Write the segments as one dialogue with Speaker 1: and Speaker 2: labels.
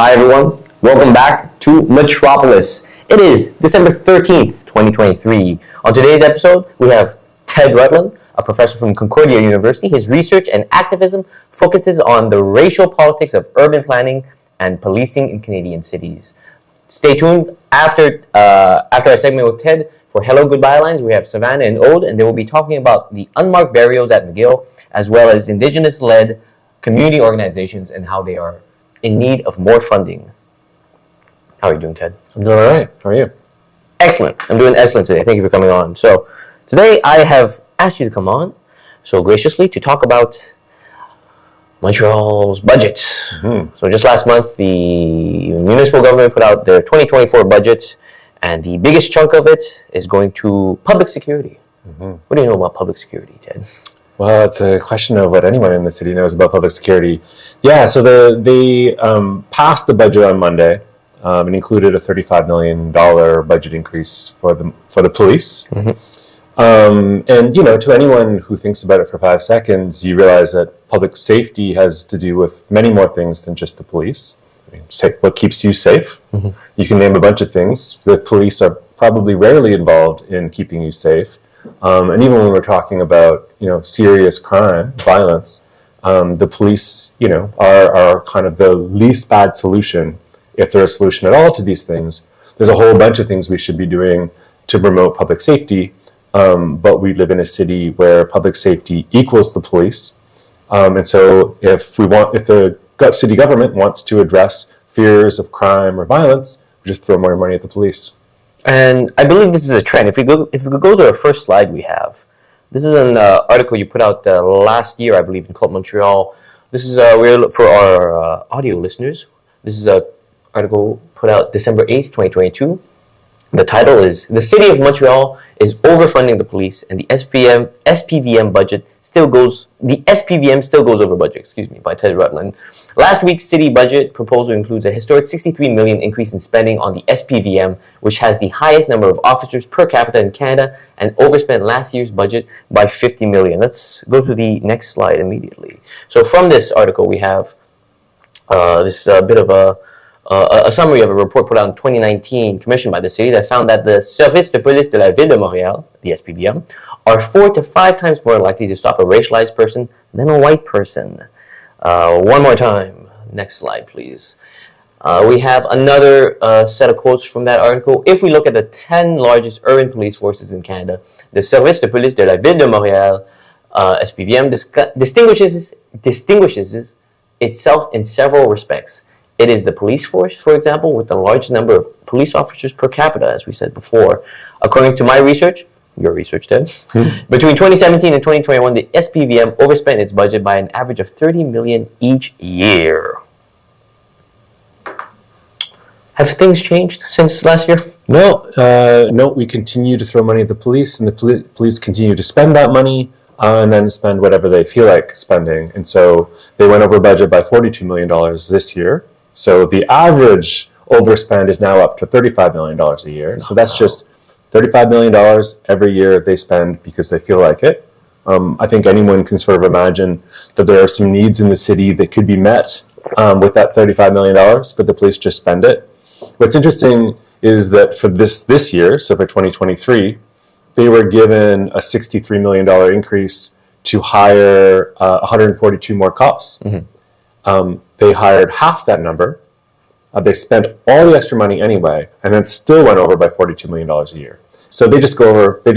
Speaker 1: Hi everyone, welcome back to Metropolis. It is December 13th, 2023. On today's episode, we have Ted Rutland, a professor from Concordia University. His research and activism focuses on the racial politics of urban planning and policing in Canadian cities. Stay tuned after our segment with Ted for Hello Goodbye Lines. We have Savannah and Ode, and they will be talking about the unmarked burials at McGill, as well as Indigenous-led community organizations and how they are in need of more funding. How are you doing, Ted?
Speaker 2: I'm doing all right. How are you?
Speaker 1: Excellent. I'm doing excellent today. Thank you for coming on. So today I have asked you to come on so graciously to talk about Montreal's budget. Mm-hmm. So just last month, the municipal government put out their 2024 budget, and the biggest chunk of it is going to public security. Mm-hmm. What do you know about public security, Ted?
Speaker 2: Well, it's a question of what anyone in the city knows about public security. Yeah, so they passed the budget on Monday. It included a $35 million budget increase for the police. Mm-hmm. And, you know, to anyone who thinks about it for 5 seconds, you realize that public safety has to do with many more things than just the police. I mean, what keeps you safe? Mm-hmm. You can name a bunch of things. The police are probably rarely involved in keeping you safe. And even when we're talking about, you know, serious crime, violence, the police, you know, are kind of the least bad solution, if there's a solution at all to these things. There's a whole bunch of things we should be doing to promote public safety, but we live in a city where public safety equals the police. And so if the city government wants to address fears of crime or violence, we just throw more money at the police.
Speaker 1: And I believe this is a trend. If we go to our first slide we have, this is an article you put out last year, I believe, in called Montreal. This is for our audio listeners. This is an article put out December 8th, 2022. The title is "The City of Montreal is Overfunding the Police, and the SPVM budget still goes. The SPVM still goes over budget." Excuse me, by Ted Rutland. Last week's city budget proposal includes a historic $63 million increase in spending on the SPVM, which has the highest number of officers per capita in Canada, and overspent last year's budget by $50 million. Let's go to the next slide immediately. So from this article, we have this bit of a summary of a report put out in 2019, commissioned by the city, that found that the Service de Police de la Ville de Montréal, the SPVM, are 4 to 5 times more likely to stop a racialized person than a white person. One more time. Next slide, please. We have another set of quotes from that article. If we look at the 10 largest urban police forces in Canada, the Service de Police de la Ville de Montréal, SPVM, distinguishes itself in several respects. It is the police force, for example, with the largest number of police officers per capita, as we said before. According to my research, your research, Ted, between 2017 and 2021, the SPVM overspent its budget by an average of $30 million each year. Have things changed since last year?
Speaker 2: No, we continue to throw money at the police, and the police continue to spend that money and then spend whatever they feel like spending. And so they went over budget by $42 million this year. So the average overspend is now up to $35 million a year. So that's just $35 million every year they spend because they feel like it. I think anyone can sort of imagine that there are some needs in the city that could be met with that $35 million, but the police just spend it. What's interesting is that for this year, so for 2023, they were given a $63 million increase to hire 142 more cops. Mm-hmm. They hired half that number. They spent all the extra money anyway, and then still went over by $42 million a year. So they just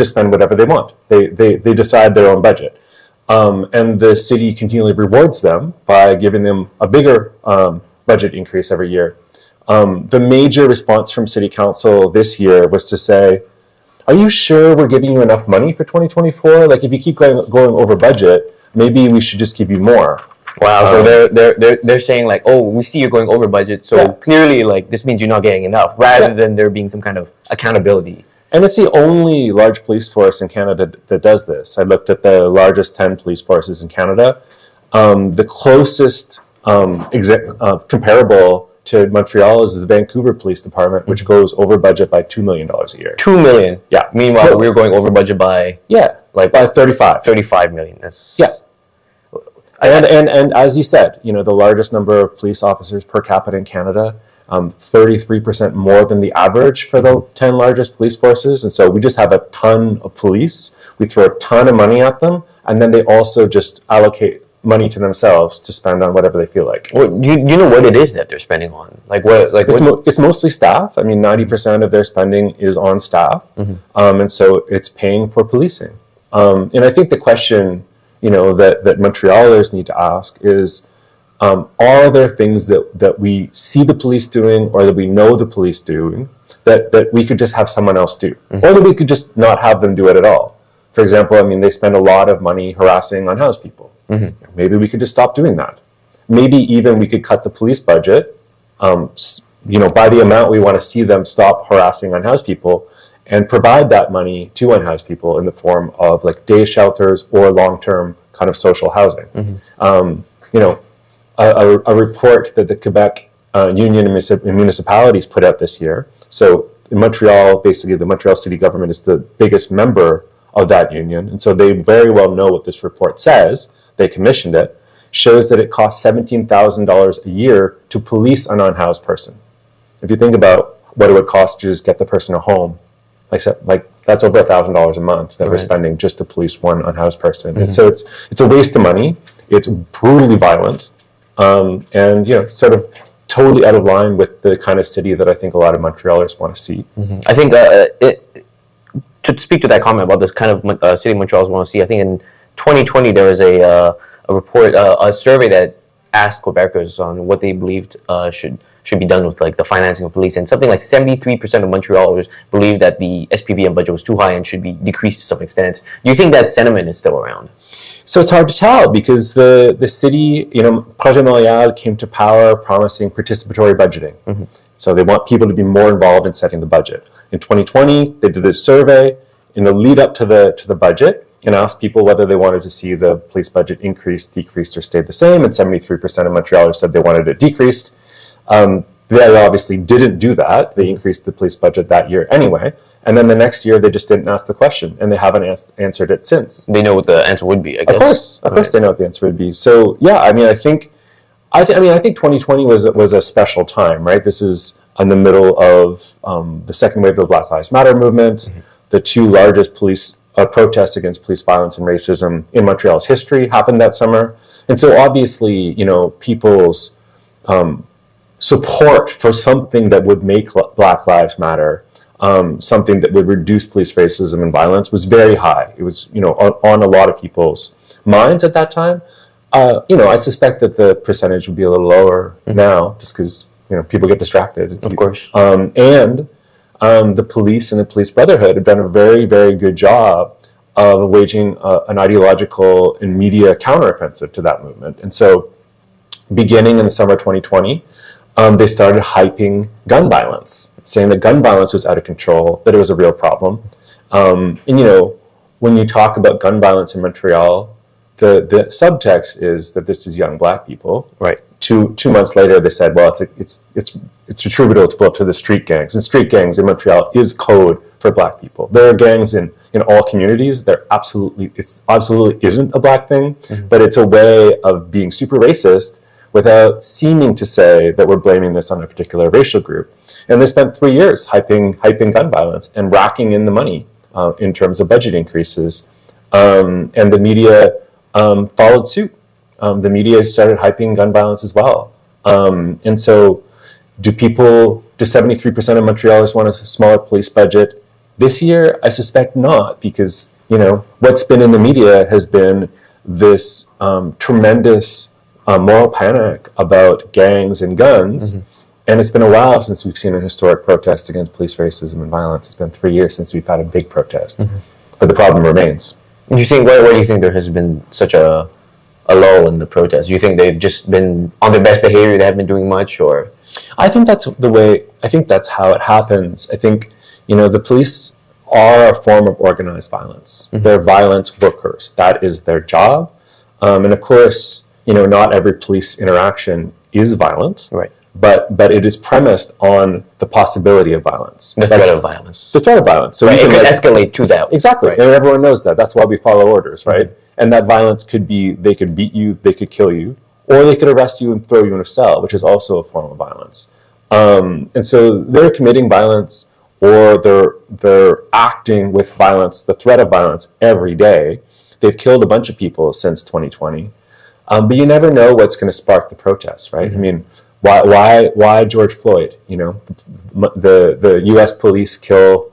Speaker 2: spend whatever they want. They decide their own budget. And the city continually rewards them by giving them a bigger budget increase every year. The major response from City Council this year was to say, are you sure we're giving you enough money for 2024? Like, if you keep going over budget, maybe we should just give you more.
Speaker 1: Wow, so they're saying like, oh, we see you're going over budget, so clearly like this means you're not getting enough, rather than there being some kind of accountability.
Speaker 2: And it's the only large police force in Canada that does this. I looked at the largest 10 police forces in Canada. The closest comparable to Montreal is the Vancouver Police Department, which goes over budget by $2 million a year.
Speaker 1: $2 million?
Speaker 2: Yeah.
Speaker 1: Meanwhile, we're going over budget by...
Speaker 2: Yeah, like by 35.
Speaker 1: $35 million. That's...
Speaker 2: Yeah. And as you said, the largest number of police officers per capita in Canada, 33% more than the average for the 10 largest police forces. And so we just have a ton of police. We throw a ton of money at them, and then they also just allocate money to themselves to spend on whatever they feel like.
Speaker 1: Well, do you know what it is that they're spending on?
Speaker 2: It's mostly staff. I mean, 90% of their spending is on staff, and so it's paying for policing. And I think the question, that Montrealers need to ask is, are there things that we see the police doing, or that we know the police doing, that we could just have someone else do, or that we could just not have them do it at all? For example, they spend a lot of money harassing unhoused people. Maybe we could just stop doing that. Maybe even we could cut the police budget, by the amount we want to see them stop harassing unhoused people, and provide that money to unhoused people in the form of like day shelters or long-term kind of social housing. A report that the Quebec Union of Municipalities put out this year. So in Montreal, basically the Montreal city government is the biggest member of that union, and so they very well know what this report says. They commissioned it. Shows that it costs $17,000 a year to police an unhoused person. If you think about what it would cost to just get the person a home, like that's over $1,000 a month that we're spending just to police one unhoused person. And so it's a waste of money. It's brutally violent, and sort of totally out of line with the kind of city that I think a lot of Montrealers want to see.
Speaker 1: I think to speak to that comment about this kind of city Montrealers want to see, I think in 2020 there was a report, a survey that asked Quebecers on what they believed should be done with like the financing of police, and something like 73% of Montrealers believe that the SPVM budget was too high and should be decreased to some extent. Do you think that sentiment is still around?
Speaker 2: So it's hard to tell, because the city, Projet Montréal came to power promising participatory budgeting. So they want people to be more involved in setting the budget. In 2020, they did this survey in the lead up to the budget, and asked people whether they wanted to see the police budget increased, decreased, or stayed the same, and 73% of Montrealers said they wanted it decreased. They obviously didn't do that. They increased the police budget that year anyway, and then the next year they just didn't ask the question, and they haven't answered it since.
Speaker 1: They know what the answer would be, I guess.
Speaker 2: Of course they know what the answer would be. So yeah, I think 2020 was a special time, right? This is in the middle of the second wave of the Black Lives Matter movement, the two largest protests against police violence and racism in Montreal's history happened that summer. And so obviously, people's support for something that would make Black Lives Matter, something that would reduce police racism and violence, was very high. It was, on a lot of people's minds at that time. I suspect that the percentage would be a little lower now, just because, people get distracted.
Speaker 1: Of course.
Speaker 2: The police and the police brotherhood have done a very, very good job of waging an ideological and media counteroffensive to that movement. And so beginning in the summer of 2020, they started hyping gun violence, saying that gun violence was out of control, that it was a real problem. And when you talk about gun violence in Montreal, the subtext is that this is young Black people.
Speaker 1: Right.
Speaker 2: Two months later, they said, well, it's attributable to the street gangs. And street gangs in Montreal is code for Black people. There are gangs in all communities. It absolutely isn't a Black thing, but it's a way of being super racist without seeming to say that we're blaming this on a particular racial group. And they spent 3 years hyping gun violence and racking in the money in terms of budget increases. And the media followed suit. The media started hyping gun violence as well. And so do 73% of Montrealers want a smaller police budget this year? I suspect not, because, what's been in the media has been this tremendous moral panic about gangs and guns. And it's been a while since we've seen a historic protest against police racism and violence. It's been 3 years since we've had a big protest. But the problem remains.
Speaker 1: Do you think, why do you think there has been such a lull in the protests? Do you think they've just been on their best behavior, they haven't been doing much, or?
Speaker 2: I think that's how it happens. I think, the police are a form of organized violence. They're violence workers. That is their job. And of course, not every police interaction is violent.
Speaker 1: Right.
Speaker 2: But it is premised on the possibility of violence.
Speaker 1: The threat of violence.
Speaker 2: The threat of violence. So
Speaker 1: it could escalate to that.
Speaker 2: Exactly.
Speaker 1: Right.
Speaker 2: And everyone knows that. That's why we follow orders, right? And that violence could be, they could beat you, they could kill you, or they could arrest you and throw you in a cell, which is also a form of violence. And so they're committing violence, or they're acting with violence, the threat of violence, every day. They've killed a bunch of people since 2020. But you never know what's going to spark the protests, right? I mean, why George Floyd? You know, the U.S. police kill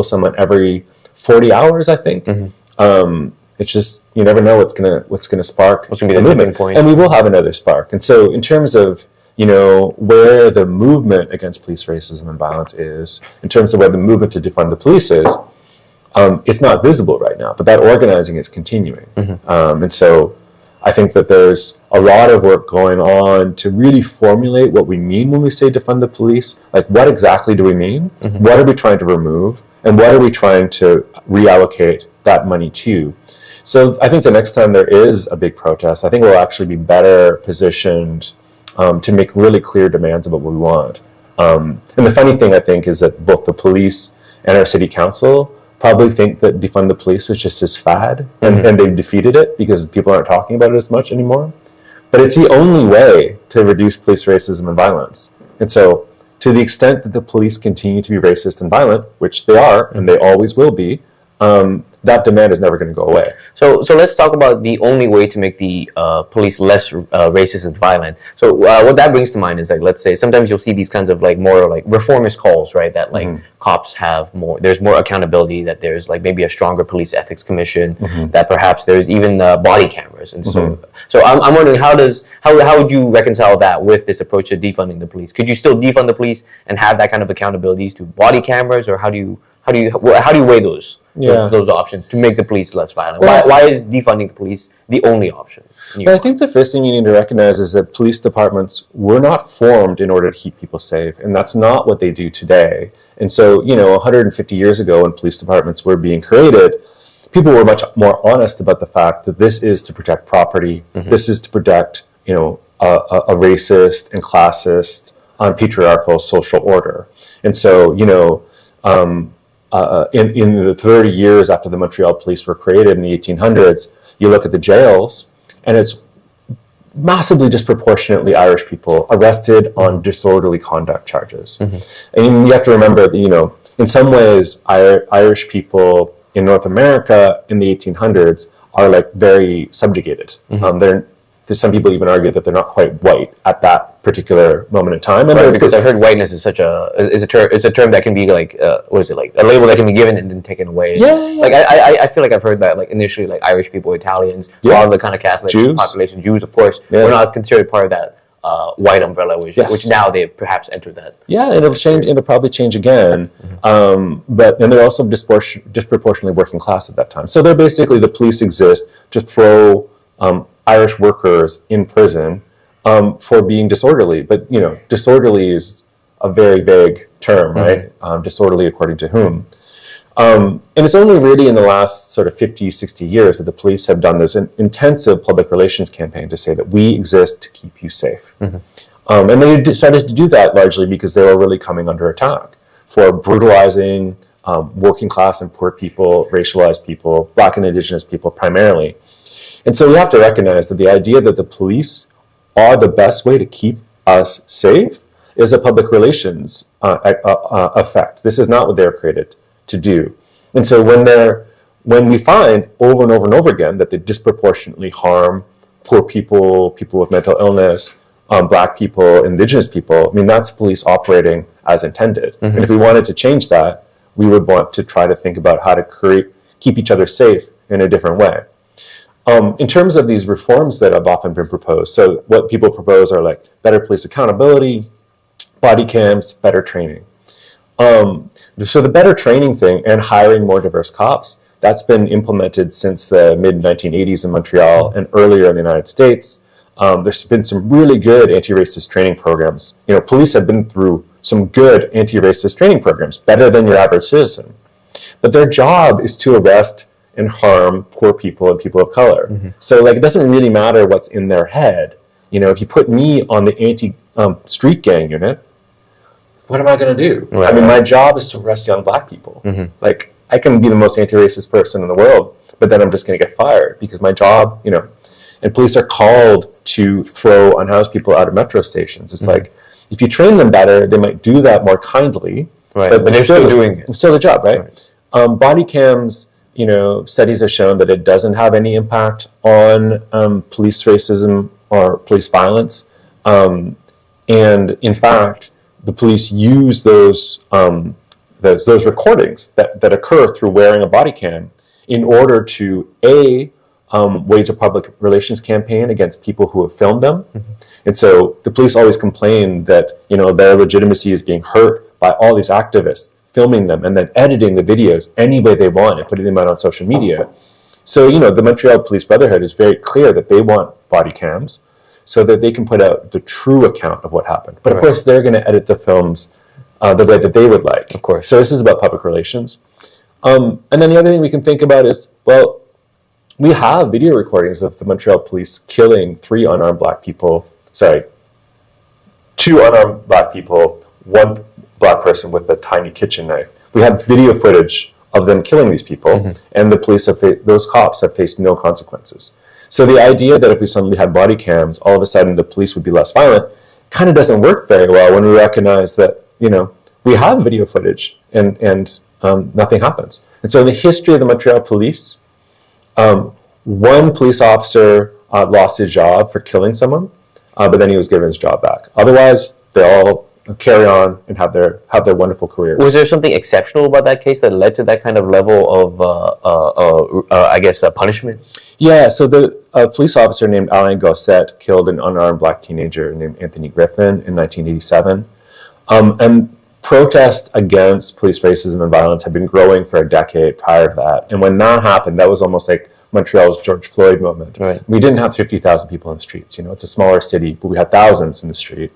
Speaker 2: someone every 40 hours, I think. It's just, you never know what's gonna spark
Speaker 1: what's gonna be the movement point,
Speaker 2: and we will have another spark. And so, in terms of where the movement against police racism and violence is, in terms of where the movement to defund the police is, it's not visible right now, but that organizing is continuing. And so, I think that there's a lot of work going on to really formulate what we mean when we say defund the police. Like, what exactly do we mean? What are we trying to remove? And what are we trying to reallocate that money to? So I think the next time there is a big protest, I think we'll actually be better positioned to make really clear demands about what we want. And the funny thing, I think, is that both the police and our city council probably think that defund the police was just this fad, and they've defeated it because people aren't talking about it as much anymore. But it's the only way to reduce police racism and violence. And so to the extent that the police continue to be racist and violent, which they are, and they always will be, that demand is never going to go away.
Speaker 1: So let's talk about the only way to make the police less racist and violent. So what that brings to mind is, like, let's say sometimes you'll see these kinds of like more like reformist calls, right? That like cops have more, there's more accountability, that there's like maybe a stronger police ethics commission, that perhaps there's even body cameras. And so I'm wondering, how would you reconcile that with this approach to defunding the police? Could you still defund the police and have that kind of accountabilities to body cameras, or how do you weigh those options to make the police less violent?
Speaker 2: Well,
Speaker 1: why is defunding the police the only option?
Speaker 2: I think the first thing you need to recognize is that police departments were not formed in order to keep people safe, and that's not what they do today. And so, 150 years ago, when police departments were being created, people were much more honest about the fact that this is to protect property, this is to protect, a racist and classist, patriarchal social order. And so, in the 30 years after the Montreal police were created in the 1800s, you look at the jails, and it's massively disproportionately Irish people arrested on disorderly conduct charges. And you have to remember that, in some ways, Irish people in North America in the 1800s are like very subjugated. Some people even argue that they're not quite white at that particular moment in time. And
Speaker 1: right, because I've heard whiteness is it's a term that can be like what is it, like a label that can be given and then taken away. Like I feel like I've heard that, like, initially, like Irish people, Italians, a lot of the kind of Catholic population, Jews, of course, were not considered part of that white umbrella, which now they've perhaps entered that. It'll
Speaker 2: change. It'll probably change again. But then they're also disproportionately working class at that time. So they're basically, the police exist to throw Irish workers in prison for being disorderly. But, disorderly is a very vague term, right? Disorderly according to whom? And it's only really in the last sort of 50, 60 years that the police have done this intensive public relations campaign to say that we exist to keep you safe. And they decided to do that largely because they were really coming under attack for brutalizing working class and poor people, racialized people, Black and Indigenous people primarily. And so we have to recognize that the idea that the police are the best way to keep us safe is a public relations effect. This is not what they're created to do. And so when we find over and over and over again that they disproportionately harm poor people, people with mental illness, Black people, Indigenous people, that's police operating as intended. And if we wanted to change that, we would want to try to think about how to keep each other safe in a different way. In terms of these reforms that have often been proposed, so what people propose are like better police accountability, body cams, better training. So the better training thing and hiring more diverse cops, that's been implemented since the mid-1980s in Montreal and earlier in the United States. There's been some really good anti-racist training programs. Police have been through some good anti-racist training programs, better than your average citizen. But their job is to arrest and harm poor people and people of color. So it doesn't really matter what's in their head. If you put me on the anti-street gang unit, what am I going to do? My job is to arrest young Black people. I can be the most anti-racist person in the world, but then I'm just going to get fired because my job, and police are called to throw unhoused people out of metro stations. It's like, if you train them better, they might do that more kindly.
Speaker 1: Right, but they're still doing it.
Speaker 2: It's still the job, right? Body cams, studies have shown that it doesn't have any impact on police racism or police violence. And in fact, the police use those recordings that occur through wearing a body cam in order to wage a public relations campaign against people who have filmed them. And so the police always complain that their legitimacy is being hurt by all these activists filming them and then editing the videos any way they want and putting them out on social media. So the Montreal Police Brotherhood is very clear that they want body cams so that they can put out the true account of what happened. But of course, they're going to edit the films the way that they would like.
Speaker 1: Of course.
Speaker 2: So this is about public relations. And then the other thing we can think about is, well, we have video recordings of the Montreal police killing 2 unarmed black people, 1 black person with a tiny kitchen knife. We have video footage of them killing these people, and the police those cops have faced no consequences. So the idea that if we suddenly had body cams, all of a sudden the police would be less violent, kind of doesn't work very well when we recognize that we have video footage and nothing happens. And so in the history of the Montreal police, 1 police officer lost his job for killing someone, but then he was given his job back. Otherwise, they all carry on and have their wonderful careers.
Speaker 1: Was there something exceptional about that case that led to that kind of level of, punishment?
Speaker 2: Yeah, so the police officer named Alain Gosset killed an unarmed black teenager named Anthony Griffin in 1987. And protests against police racism and violence had been growing for a decade prior to that. And when that happened, that was almost like Montreal's George Floyd moment.
Speaker 1: Right.
Speaker 2: We didn't have 50,000 people in the streets. It's a smaller city, but we had thousands in the street.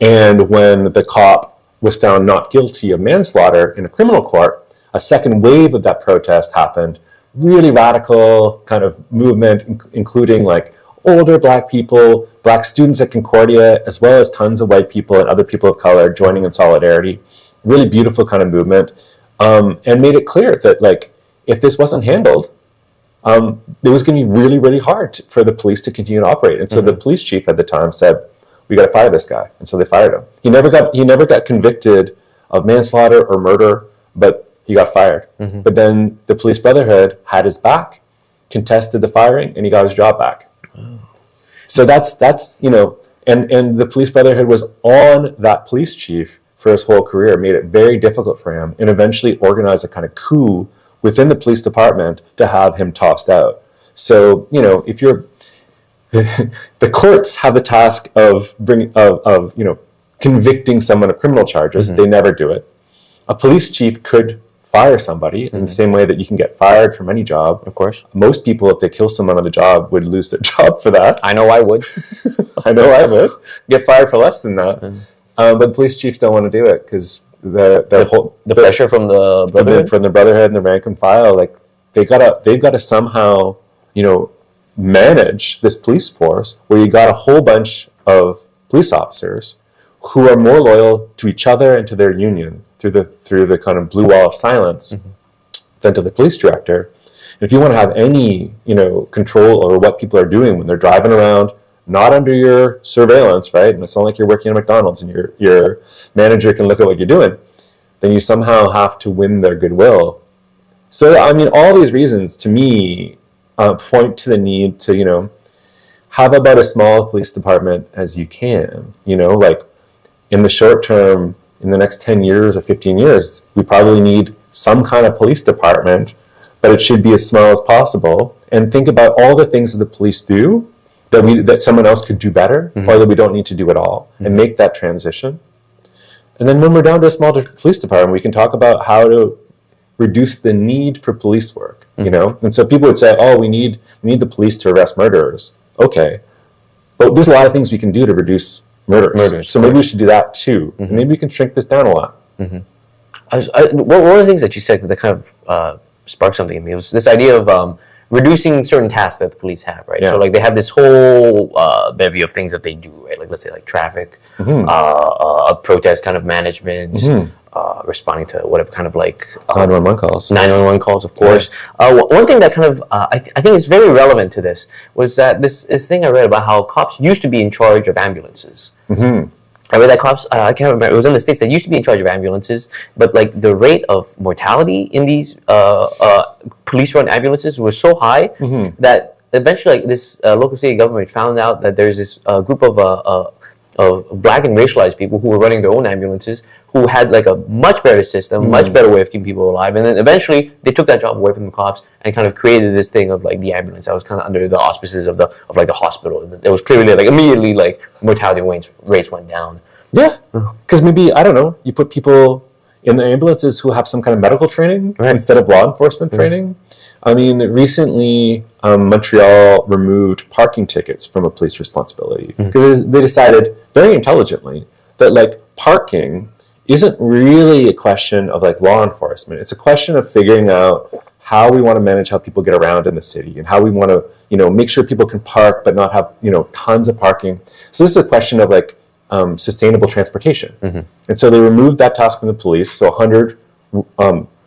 Speaker 2: And when the cop was found not guilty of manslaughter in a criminal court, a second wave of that protest happened. Really radical kind of movement, including like older black people, black students at Concordia, as well as tons of white people and other people of color joining in solidarity. Really beautiful kind of movement, and made it clear that if this wasn't handled, it was going to be really, really hard for the police to continue to operate. And so the police chief at the time said, "We got to fire this guy," and so they fired him. He never got convicted of manslaughter or murder, but he got fired. But then the Police Brotherhood had his back, contested the firing, and he got his job back. So that's and the Police Brotherhood was on that police chief for his whole career, made it very difficult for him, and eventually organized a kind of coup within the police department to have him tossed out. So if you're the courts have the task of convicting someone of criminal charges. They never do it. A police chief could fire somebody in the same way that you can get fired from any job.
Speaker 1: Of course.
Speaker 2: Most people, if they kill someone on the job, would lose their job for that.
Speaker 1: I know I would.
Speaker 2: I know I would. Get fired for less than that. But the police chiefs don't want to do it because the
Speaker 1: pressure from the brotherhood?
Speaker 2: From the brotherhood and the rank and file, they've got to somehow manage this police force where you got a whole bunch of police officers who are more loyal to each other and to their union through the kind of blue wall of silence than to the police director. And if you want to have any control over what people are doing when they're driving around, not under your surveillance, right? And it's not like you're working at McDonald's and your manager can look at what you're doing, then you somehow have to win their goodwill. So I mean, all these reasons to me point to the need to have about as small a police department as you can. In the short term, in the next 10 years or 15 years, we probably need some kind of police department, but it should be as small as possible. And think about all the things that the police do that someone else could do better, or that we don't need to do at all, and make that transition. And then when we're down to a small police department, we can talk about how to reduce the need for police work. And so people would say, "Oh, we need the police to arrest murderers." Okay, but there's a lot of things we can do to reduce murders. So maybe we should do that too. And maybe we can shrink this down a lot.
Speaker 1: One of the things that you said that kind of sparked something in me was this idea of reducing certain tasks that the police have, right?
Speaker 2: Yeah.
Speaker 1: So they have this whole bevy of things that they do, right? Let's say traffic, protest kind of management, responding to whatever kind of like
Speaker 2: 911 calls.
Speaker 1: 911 calls, of course. One thing that kind of I think is very relevant to this was that this thing I read about how cops used to be in charge of ambulances.
Speaker 2: Mm-hmm.
Speaker 1: I read that cops, I can't remember, it was in the States, that used to be in charge of ambulances, but like the rate of mortality in these police-run ambulances was so high that eventually like this local city government found out that there's this group of black and racialized people who were running their own ambulances who had like a much better system, much better way of keeping people alive, and then eventually they took that job away from the cops and kind of created this thing of like the ambulance that was kind of under the auspices of like the hospital. It was clearly like immediately like mortality rates went down.
Speaker 2: Yeah, because maybe, I don't know, you put people in the ambulances who have some kind of medical training instead of law enforcement training. I mean, recently Montreal removed parking tickets from a police responsibility because they decided very intelligently that like parking isn't really a question of like law enforcement. It's a question of figuring out how we want to manage how people get around in the city and how we want to, make sure people can park but not have, tons of parking. So this is a question of like sustainable transportation. And so they removed that task from the police. So 100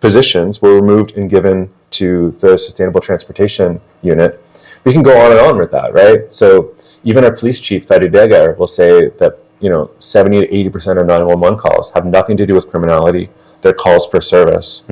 Speaker 2: positions were removed and given to the Sustainable Transportation Unit. We can go on and on with that, right? So even our police chief, Fadi Degar, will say that 70 to 80% of 911 calls have nothing to do with criminality. They're calls for service.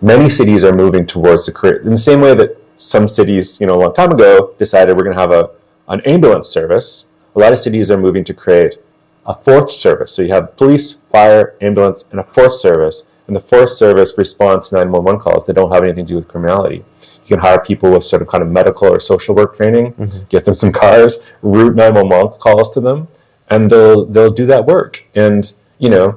Speaker 2: Many cities are moving towards in the same way that some cities, a long time ago, decided we're going to have an ambulance service. A lot of cities are moving to create a fourth service. So you have police, fire, ambulance, and a fourth service. And the fourth service responds to 911 calls that don't have anything to do with criminality. You can hire people with sort of kind of medical or social work training, get them some cars, route 911 calls to them, and they'll do that work. And, it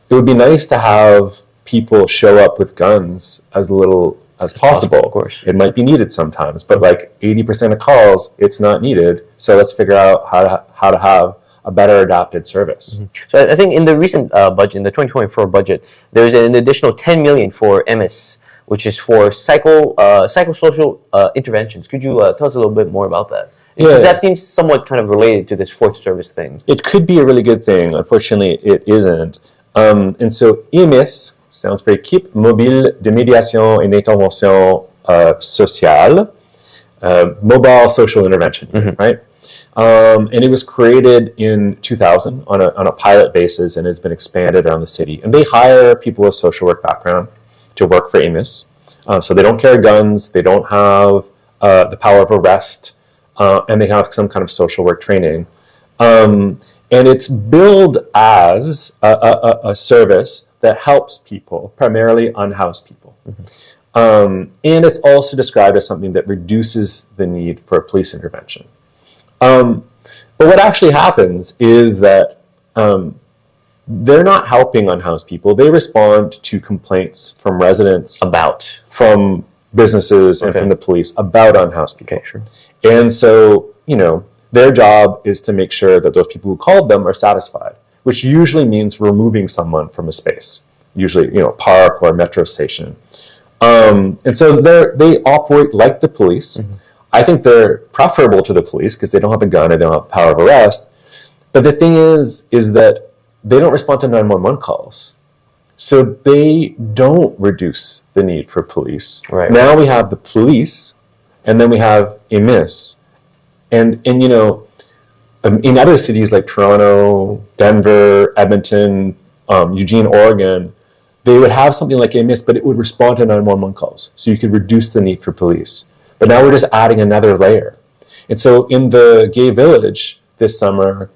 Speaker 2: would be nice to have people show up with guns as little as possible.
Speaker 1: Of course.
Speaker 2: It might be needed sometimes, but like 80% of calls, it's not needed. So let's figure out how to have a better adapted service.
Speaker 1: So I think in the recent budget, in the 2024 budget, there's an additional 10 million for MS, which is for psychosocial interventions. Could you tell us a little bit more about that? Because that seems somewhat kind of related to this fourth service thing.
Speaker 2: It could be a really good thing. Unfortunately, it isn't. And so EMIS sounds very cheap, Mobile de Médiation et d'Intervention Sociale, mobile social intervention, right? And it was created in 2000 on a pilot basis and has been expanded around the city. And they hire people with social work background to work for EMIS. So they don't carry guns, they don't have the power of arrest, and they have some kind of social work training. And it's billed as a service that helps people, primarily unhoused people. And it's also described as something that reduces the need for police intervention. But what actually happens is that they're not helping unhoused people. They respond to complaints from residents, from businesses, and from the police about unhoused people.
Speaker 1: Okay, sure.
Speaker 2: And so, their job is to make sure that those people who called them are satisfied, which usually means removing someone from a space, usually, a park or a metro station. And so they operate like the police. I think they're preferable to the police because they don't have a gun and they don't have power of arrest. But the thing is that they don't respond to 911 calls. So they don't reduce the need for police.
Speaker 1: Right.
Speaker 2: Now we have the police, and then we have EMIS. And in other cities like Toronto, Denver, Edmonton, Eugene, Oregon, they would have something like EMIS, but it would respond to 911 calls. So you could reduce the need for police. But now we're just adding another layer. And so in the gay village this summer,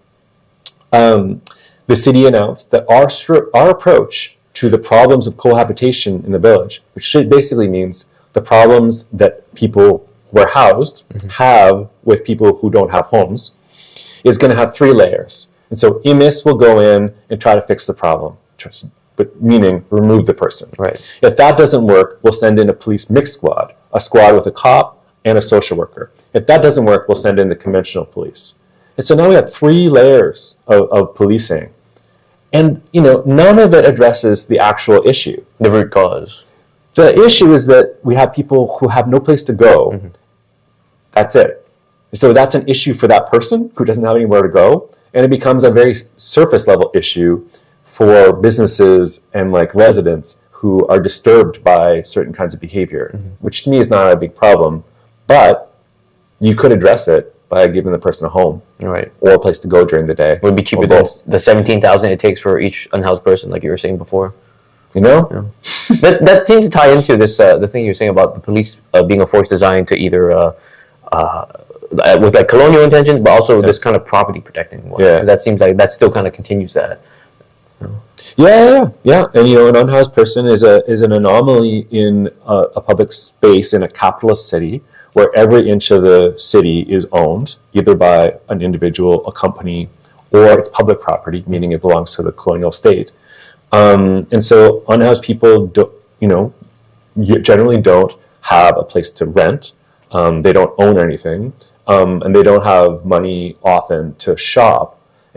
Speaker 2: the city announced that our approach to the problems of cohabitation in the village, which basically means the problems that people who are housed have with people who don't have homes, is going to have 3 layers. And so EMIS will go in and try to fix the problem, but meaning remove the person.
Speaker 1: Right.
Speaker 2: If that doesn't work, we'll send in a police mixed squad, a squad with a cop and a social worker. If that doesn't work, we'll send in the conventional police. And so now we have 3 layers of policing. And, none of it addresses the actual issue.
Speaker 1: The root cause.
Speaker 2: The issue is that we have people who have no place to go. That's it. So that's an issue for that person who doesn't have anywhere to go. And it becomes a very surface level issue for businesses and like residents who are disturbed by certain kinds of behavior, which to me is not a big problem, but you could address it by giving the person a home,
Speaker 1: Right.
Speaker 2: or a place to go during the day.
Speaker 1: Would be cheaper
Speaker 2: or
Speaker 1: than
Speaker 2: both.
Speaker 1: the 17,000 it takes for each unhoused person, like you were saying before.
Speaker 2: You know?
Speaker 1: That seems to tie into this the thing you were saying about the police being a force designed to either with like colonial intentions, but also this kind of property protecting one.
Speaker 2: Yeah.
Speaker 1: 'Cause that seems like that still kind of continues that.
Speaker 2: Yeah. And an unhoused person is an anomaly in a public space in a capitalist city where every inch of the city is owned either by an individual, a company, or it's public property, meaning it belongs to the colonial state. And so unhoused people generally don't have a place to rent. They don't own anything, and they don't have money often to shop.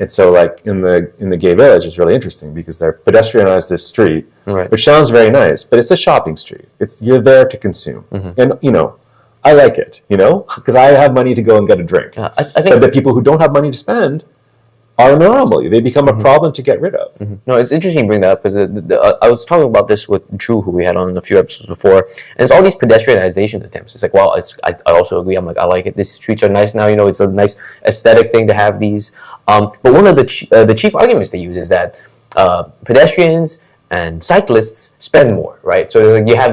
Speaker 2: And so, like in the gay village, it's really interesting because they're pedestrianized this street,
Speaker 1: Right.
Speaker 2: which sounds very nice, but it's a shopping street. You're there to consume, and I like it, because I have money to go and get a drink.
Speaker 1: I think
Speaker 2: But the people who don't have money to spend are an anomaly. They become a problem to get rid of.
Speaker 1: no, it's interesting you bring that up because I was talking about this with Drew, who we had on a few episodes before, and it's all these pedestrianization attempts. It's like, well, I also agree. I'm like, I like it. These streets are nice now. It's a nice aesthetic thing to have these. But one of the chief arguments they use is that pedestrians and cyclists spend more, right? So like, you have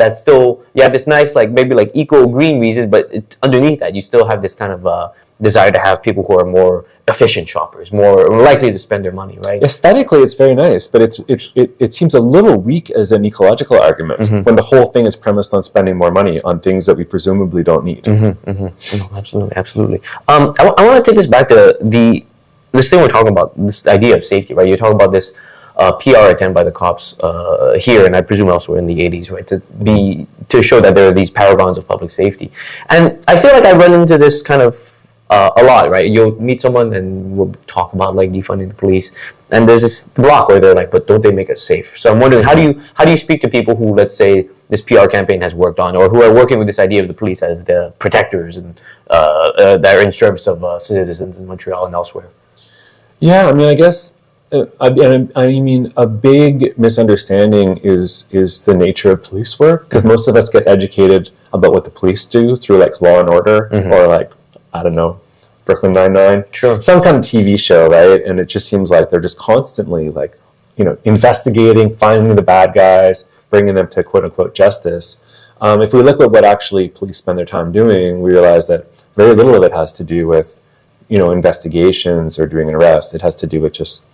Speaker 1: this nice, like maybe like eco-green reasons, but underneath that, you still have this kind of desire to have people who are more efficient shoppers, more likely to spend their money, right?
Speaker 2: Aesthetically, it's very nice, but it seems a little weak as an ecological argument when the whole thing is premised on spending more money on things that we presumably don't need.
Speaker 1: No, absolutely. I want to take this back to this thing we're talking about, this idea of safety, right? You're talking about this PR attempt by the cops here, and I presume elsewhere in the 80s, right? To show that there are these paragons of public safety. And I feel like I run into this kind of a lot, right? You'll meet someone and we'll talk about like defunding the police, and there's this block where they're like, but don't they make us safe? So I'm wondering, how do you speak to people who, let's say, this PR campaign has worked on, or who are working with this idea of the police as the protectors and that are in service of citizens in Montreal and elsewhere?
Speaker 2: Yeah, I mean, I guess, a big misunderstanding is the nature of police work, because most of us get educated about what the police do through like Law and Order or like, I don't know, Brooklyn Nine-Nine,
Speaker 1: Sure.
Speaker 2: some kind of TV show, right? And it just seems like they're just constantly like, investigating, finding the bad guys, bringing them to quote unquote justice. If we look at what actually police spend their time doing, we realize that very little of it has to do with investigations or doing an arrest. It has to do with just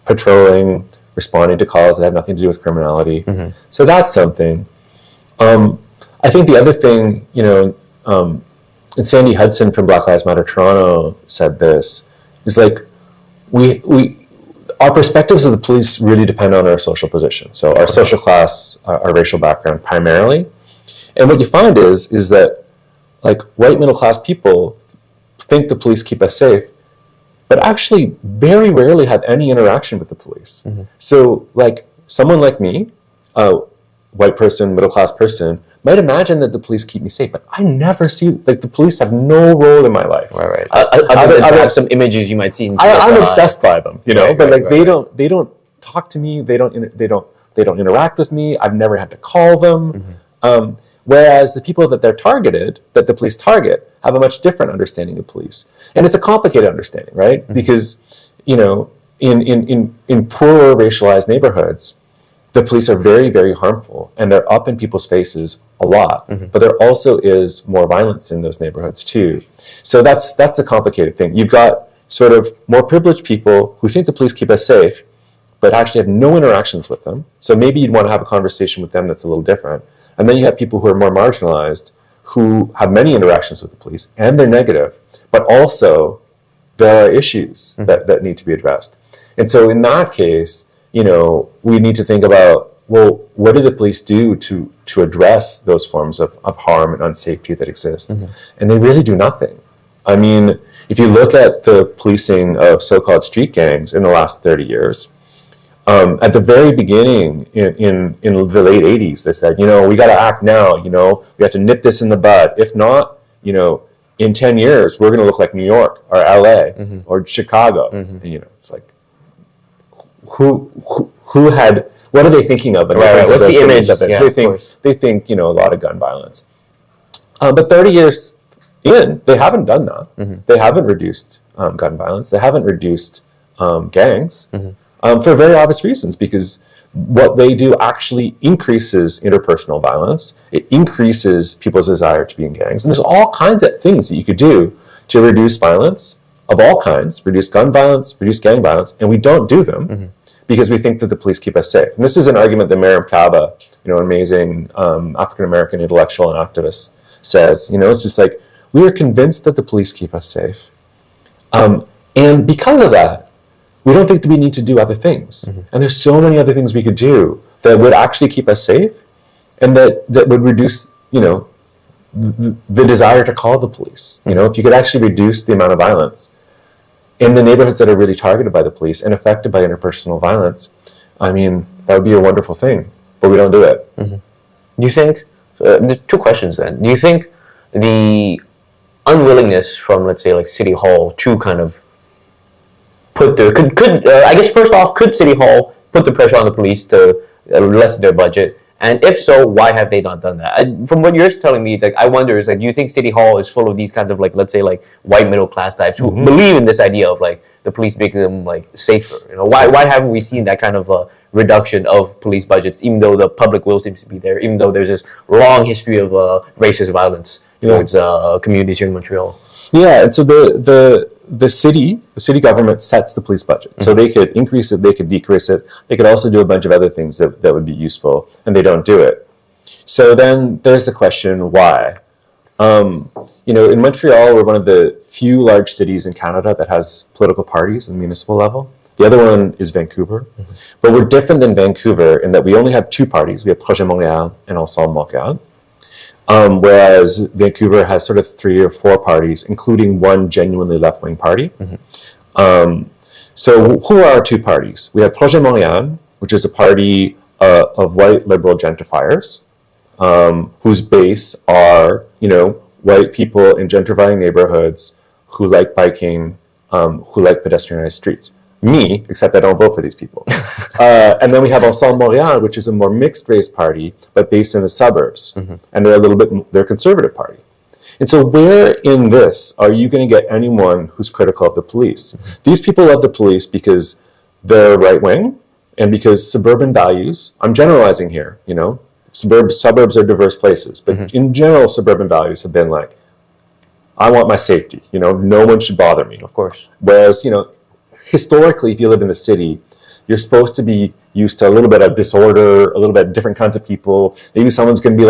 Speaker 2: patrolling, responding to calls that have nothing to do with criminality. So that's something. I think the other thing, and Sandy Hudson from Black Lives Matter Toronto said this, is like our perspectives of the police really depend on our social position. So our social class, our racial background primarily. And what you find is that like white middle class people think the police keep us safe, but actually very rarely have any interaction with the police. So like someone like me, a white person, middle class person, might imagine that the police keep me safe, but I never see, like the police have no role in my life.
Speaker 1: Right. Other than some images you might see in CSI.
Speaker 2: I'm obsessed by them, but like
Speaker 1: right.
Speaker 2: they don't talk to me, they don't interact with me. I've never had to call them. Whereas the people that that the police target, have a much different understanding of police, and it's a complicated understanding, right? Because in poorer racialized neighborhoods, the police are very, very harmful, and they're up in people's faces a lot. But there also is more violence in those neighborhoods too. So that's a complicated thing. You've got sort of more privileged people who think the police keep us safe, but actually have no interactions with them. So maybe you'd want to have a conversation with them that's a little different. And then you have people who are more marginalized, who have many interactions with the police, and they're negative, but also there are issues that need to be addressed. And so in that case, we need to think about, well, what do the police do to address those forms of harm and unsafety that exist? And they really do nothing. I mean, if you look at the policing of so-called street gangs in the last 30 years, at the very beginning, in the late 80s, they said, we got to act now, we have to nip this in the bud. If not, in 10 years, we're going to look like New York or LA or Chicago. And, it's like, who what are they thinking of? And
Speaker 1: Right. What's the image of it? Yeah,
Speaker 2: they think, a lot of gun violence. But 30 years in, they haven't done that. They haven't reduced gun violence. They haven't reduced gangs for very obvious reasons, because what they do actually increases interpersonal violence. It increases people's desire to be in gangs. And there's all kinds of things that you could do to reduce violence of all kinds, reduce gun violence, reduce gang violence, and we don't do them because we think that the police keep us safe. And this is an argument that Miriam Kaba, an amazing African-American intellectual and activist, says. It's just like, we are convinced that the police keep us safe. And because of that, we don't think that we need to do other things. And there's so many other things we could do that would actually keep us safe and that would reduce, the desire to call the police. If you could actually reduce the amount of violence in the neighborhoods that are really targeted by the police and affected by interpersonal violence, that would be a wonderful thing, but we don't do it.
Speaker 1: Do you think, two questions then, do you think the unwillingness from, let's say, like City Hall to kind of I guess first off, could City Hall put the pressure on the police to lessen their budget? And if so, why have they not done that? From what you're telling me, I wonder, do you think City Hall is full of these kinds of, let's say, white middle class types who believe in this idea of the police making them safer? Why haven't we seen that kind of reduction of police budgets, even though the public will seems to be there, even though there's this long history of racist violence towards communities here in Montreal?
Speaker 2: Yeah, and so the city government sets the police budget. So they could increase it, they could decrease it. They could also do a bunch of other things that would be useful, and they don't do it. So then there's the question, why? In Montreal, we're one of the few large cities in Canada that has political parties at the municipal level. The other one is Vancouver. But we're different than Vancouver in that we only have two parties. We have Projet Montréal and Ensemble Montréal. Whereas Vancouver has sort of 3 or 4 parties, including one genuinely left-wing party. So who are our two parties? We have Projet Montréal, which is a party of white liberal gentrifiers, whose base are, white people in gentrifying neighborhoods who like biking, who like pedestrianized streets. Me, except I don't vote for these people. And then we have Ensemble Montréal, which is a more mixed race party, but based in the suburbs. And they're a conservative party. And so where in this are you going to get anyone who's critical of the police? These people love the police because they're right wing and because suburban values, I'm generalizing here, suburbs are diverse places, but in general, suburban values have been I want my safety, no one should bother me.
Speaker 1: Of course.
Speaker 2: Whereas, historically, if you live in the city, you're supposed to be used to a little bit of disorder, a little bit of different kinds of people. Maybe someone's going to be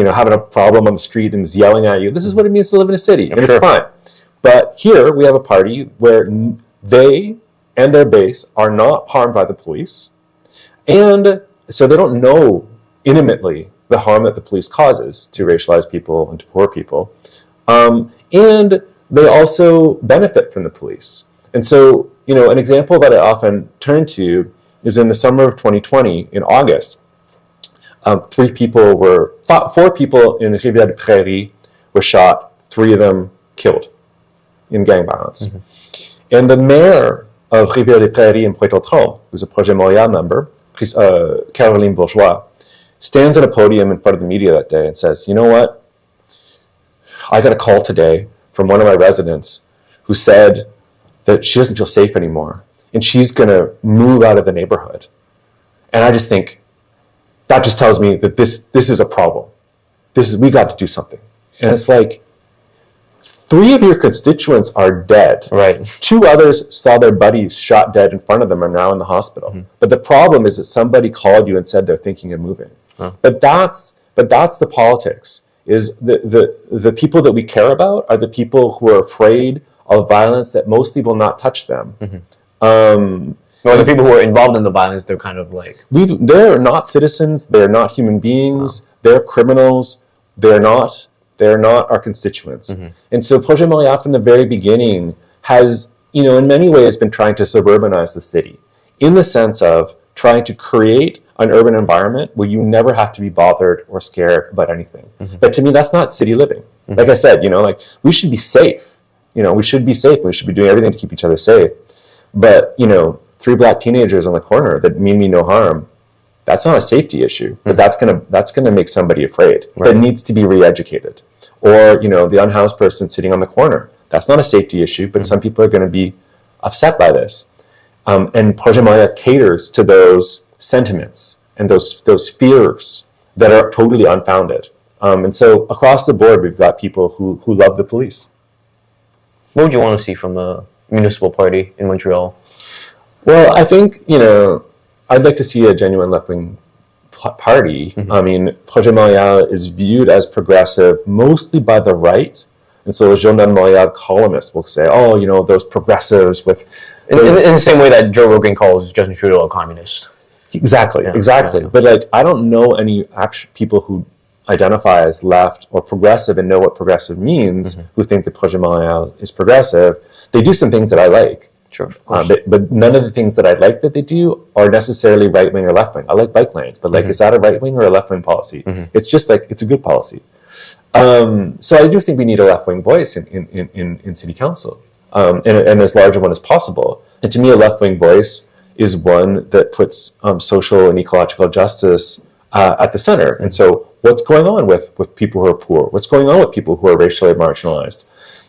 Speaker 2: having a problem on the street and is yelling at you. This is what it means to live in a city, and it's fine. But here we have a party where they and their base are not harmed by the police. And so they don't know intimately the harm that the police causes to racialized people and to poor people. And they also benefit from the police. And so, an example that I often turn to is in the summer of 2020, in August, 4 people in Rivière-des-Prairies were shot, 3 of them killed in gang violence. And the mayor of Rivière-des-Prairies in Pointe-aux-Trembles, who's a Projet Montréal member, Caroline Bourgeois, stands at a podium in front of the media that day and says, you know what? I got a call today from one of my residents who said that she doesn't feel safe anymore, and she's going to move out of the neighborhood. And I just think, that just tells me that this is a problem. We got to do something. And it's 3 of your constituents are dead.
Speaker 1: Right.
Speaker 2: 2 others saw their buddies shot dead in front of them and are now in the hospital. But the problem is that somebody called you and said they're thinking of moving. But that's the politics. Is the people that we care about are the people who are afraid of violence that mostly will not touch them.
Speaker 1: Or the people who are involved in the violence, they're kind of
Speaker 2: they're not citizens, they're not human beings, they're criminals, they're not our constituents. And so Projet Montréal from the very beginning has, in many ways been trying to suburbanize the city in the sense of trying to create an urban environment where you never have to be bothered or scared about anything. But to me, that's not city living. Like I said, we should be safe. We should be safe. We should be doing everything to keep each other safe. But, three black teenagers on the corner that mean me no harm, that's not a safety issue, but that's gonna make somebody afraid.
Speaker 1: Right.
Speaker 2: That needs to be re-educated. Or, you know, the unhoused person sitting on the corner, that's not a safety issue, but some people are going to be upset by this. And Projet Maya caters to those sentiments and those fears that are totally unfounded. And so across the board, we've got people who love the police.
Speaker 1: What would you want to see from the municipal party in Montreal?
Speaker 2: Well, I think, you know, I'd like to see a genuine left-wing party. I mean, Projet Montréal is viewed as progressive mostly by the right. And so the Journal de Montréal columnists will say, oh, you know, those progressives with...
Speaker 1: In the same way that Joe Rogan calls Justin Trudeau a communist.
Speaker 2: Exactly.
Speaker 1: Yeah.
Speaker 2: But, like, I don't know any people who identify as left or progressive and know what progressive means, who think that Projet Montréal is progressive. They do some things that I like.
Speaker 1: Sure.
Speaker 2: But none of the things that I like that they do are necessarily right wing or left wing. I like bike lanes, but like, is that a right wing or a left wing policy? It's just like, it's a good policy. So I do think we need a left wing voice in city council, and as large a one as possible. And to me, a left wing voice is one that puts social and ecological justice at the center. And so, what's going on with people who are poor? What's going on with people who are racially marginalized?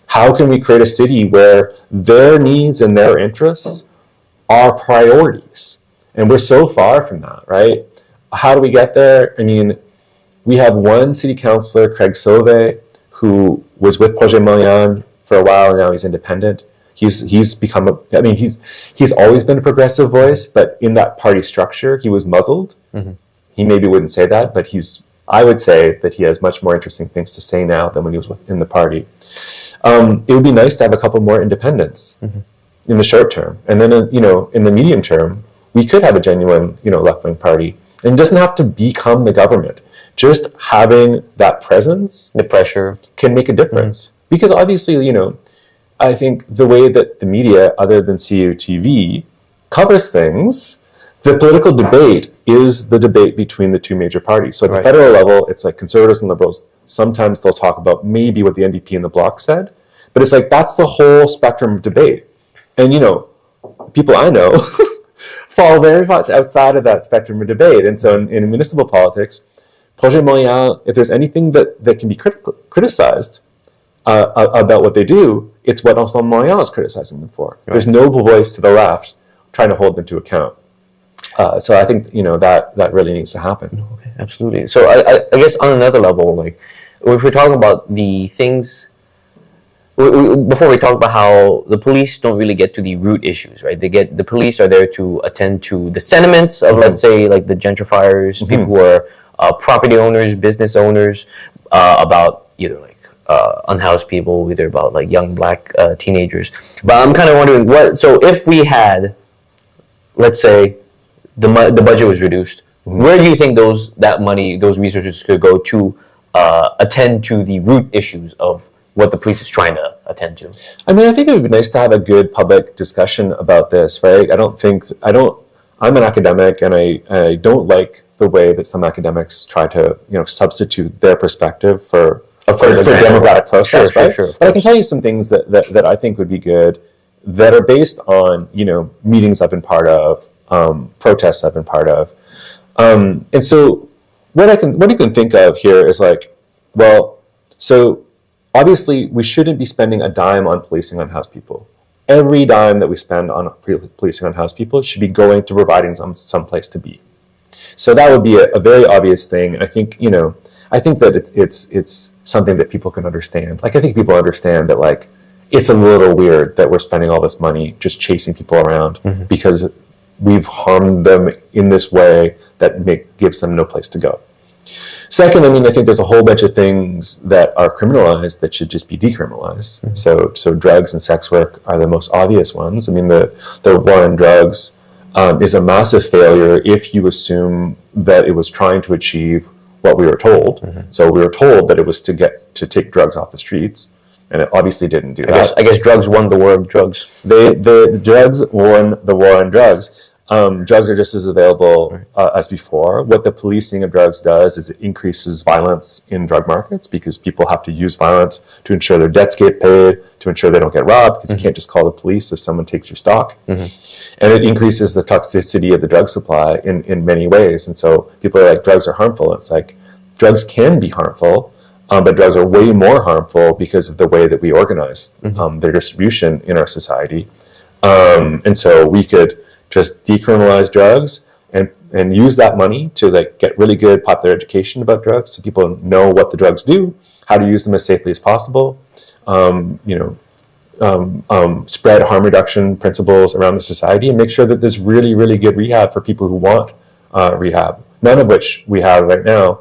Speaker 2: How can we create a city where their needs and their interests are priorities? And we're so far from that, right? How do we get there? I mean, we have one city councillor, Craig Sauvé, who was with Projet Montréal for a while, and now he's independent. He's become he's always been a progressive voice, but in that party structure, he was muzzled. He maybe wouldn't say that, but I would say that he has much more interesting things to say now than when he was in the party. It would be nice to have a couple more independents in the short term. And then, in the medium term, we could have a genuine, left-wing party. And it doesn't have to become the government. Just having that presence,
Speaker 1: The pressure.
Speaker 2: can make a difference. Because obviously, I think the way that the media, other than CUTV, covers things, the political debate is the debate between the two major parties. So at the federal level, it's like conservatives and liberals. Sometimes they'll talk about maybe what the NDP and the Bloc said, but it's like that's the whole spectrum of debate. And people I know fall very much outside of that spectrum of debate. And so in municipal politics, Projet Montréal, if there's anything that can be criticized about what they do, it's what Ensemble Montréal is criticizing them for. There's no voice to the left trying to hold them to account. So I think that really needs to happen.
Speaker 1: Okay, absolutely. So I guess on another level, like if we're talking about the things, before we talk about how the police don't really get to the root issues, right? The police are there to attend to the sentiments of, let's say, like the gentrifiers, people who are property owners, business owners, about either like unhoused people, either about like young black teenagers. But I'm kind of wondering so if we had, let's say, the budget was reduced, where do you think that money, those resources could go to attend to the root issues of what the police is trying to attend to?
Speaker 2: I mean, I think it would be nice to have a good public discussion about this, right? I'm an academic, and I don't like the way that some academics try to, substitute their perspective for democratic process, right? Sure, but I can tell you some ththings that I think would be good that are based on, meetings I've been part of, protests I've been part of. And so what you can think of here is like, well, so obviously we shouldn't be spending a dime on policing unhoused people. Every dime that we spend on policing unhoused people should be going to providing some place to be. So that would be a very obvious thing. I think, I think that it's something that people can understand. Like, I think people understand that, like, it's a little weird that we're spending all this money just chasing people around because we've harmed them in this way that gives them no place to go. Second, I mean, I think there's a whole bunch of things that are criminalized that should just be decriminalized. So drugs and sex work are the most obvious ones. I mean, the war on drugs is a massive failure if you assume that it was trying to achieve what we were told. So we were told that it was to take drugs off the streets, and it obviously didn't do that.
Speaker 1: I guess drugs won the war of drugs.
Speaker 2: The drugs won the war on drugs. drugs are just as available as before. What the policing of drugs does is it increases violence in drug markets because people have to use violence to ensure their debts get paid, to ensure they don't get robbed, because you can't just call the police if someone takes your stock. And it increases the toxicity of the drug supply in many ways. And so people are like, drugs are harmful. It's like, drugs can be harmful, but drugs are way more harmful because of the way that we organize their distribution in our society. And so we could just decriminalize drugs and use that money to like get really good popular education about drugs, so people know what the drugs do, how to use them as safely as possible. Spread harm reduction principles around the society, and make sure that there's really, really good rehab for people who want rehab. None of which we have right now.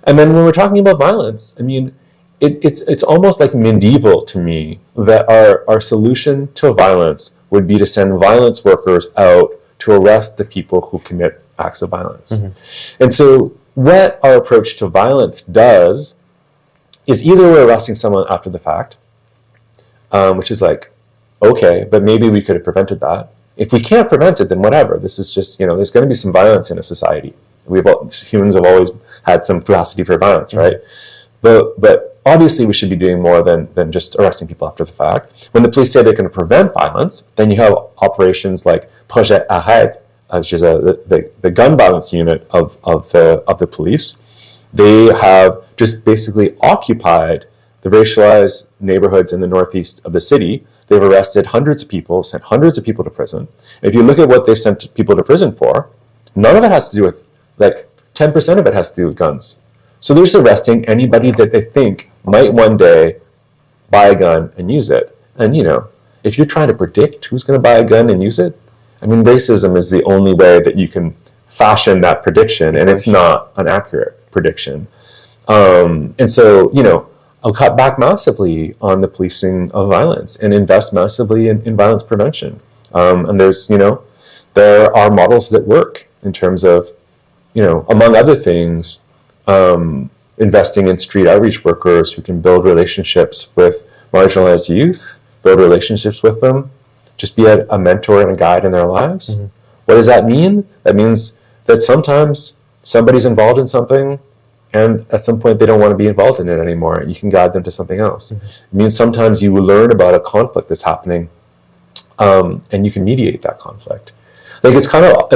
Speaker 2: And then when we're talking about violence, I mean, it's almost like medieval to me that our solution to violence would be to send violence workers out to arrest the people who commit acts of violence. And so what our approach to violence does is either we're arresting someone after the fact, which is like, okay, but maybe we could have prevented that. If we can't prevent it, then whatever. This is just, there's going to be some violence in a society. Humans have always had some capacity for violence, right? But obviously we should be doing more than just arresting people after the fact. When the police say they're going to prevent violence, then you have operations like Projet Arrête, which is the gun violence unit of the police. They have just basically occupied the racialized neighborhoods in the northeast of the city. They've arrested hundreds of people, sent hundreds of people to prison. If you look at what they've sent people to prison for, none of it has to do with, like 10% of it has to do with guns. So they're just arresting anybody that they think might one day buy a gun and use it. And if you're trying to predict who's going to buy a gun and use it, I mean, racism is the only way that you can fashion that prediction, and it's not an accurate prediction. And so, I'll cut back massively on the policing of violence and invest massively in violence prevention. And there are models that work in terms of, among other things, investing in street outreach workers who can build relationships with marginalized youth, build relationships with them, just be a mentor and a guide in their lives. What does that mean? That means that sometimes somebody's involved in something and at some point they don't want to be involved in it anymore. You can guide them to something else. It means sometimes you will learn about a conflict that's happening and you can mediate that conflict. Like it's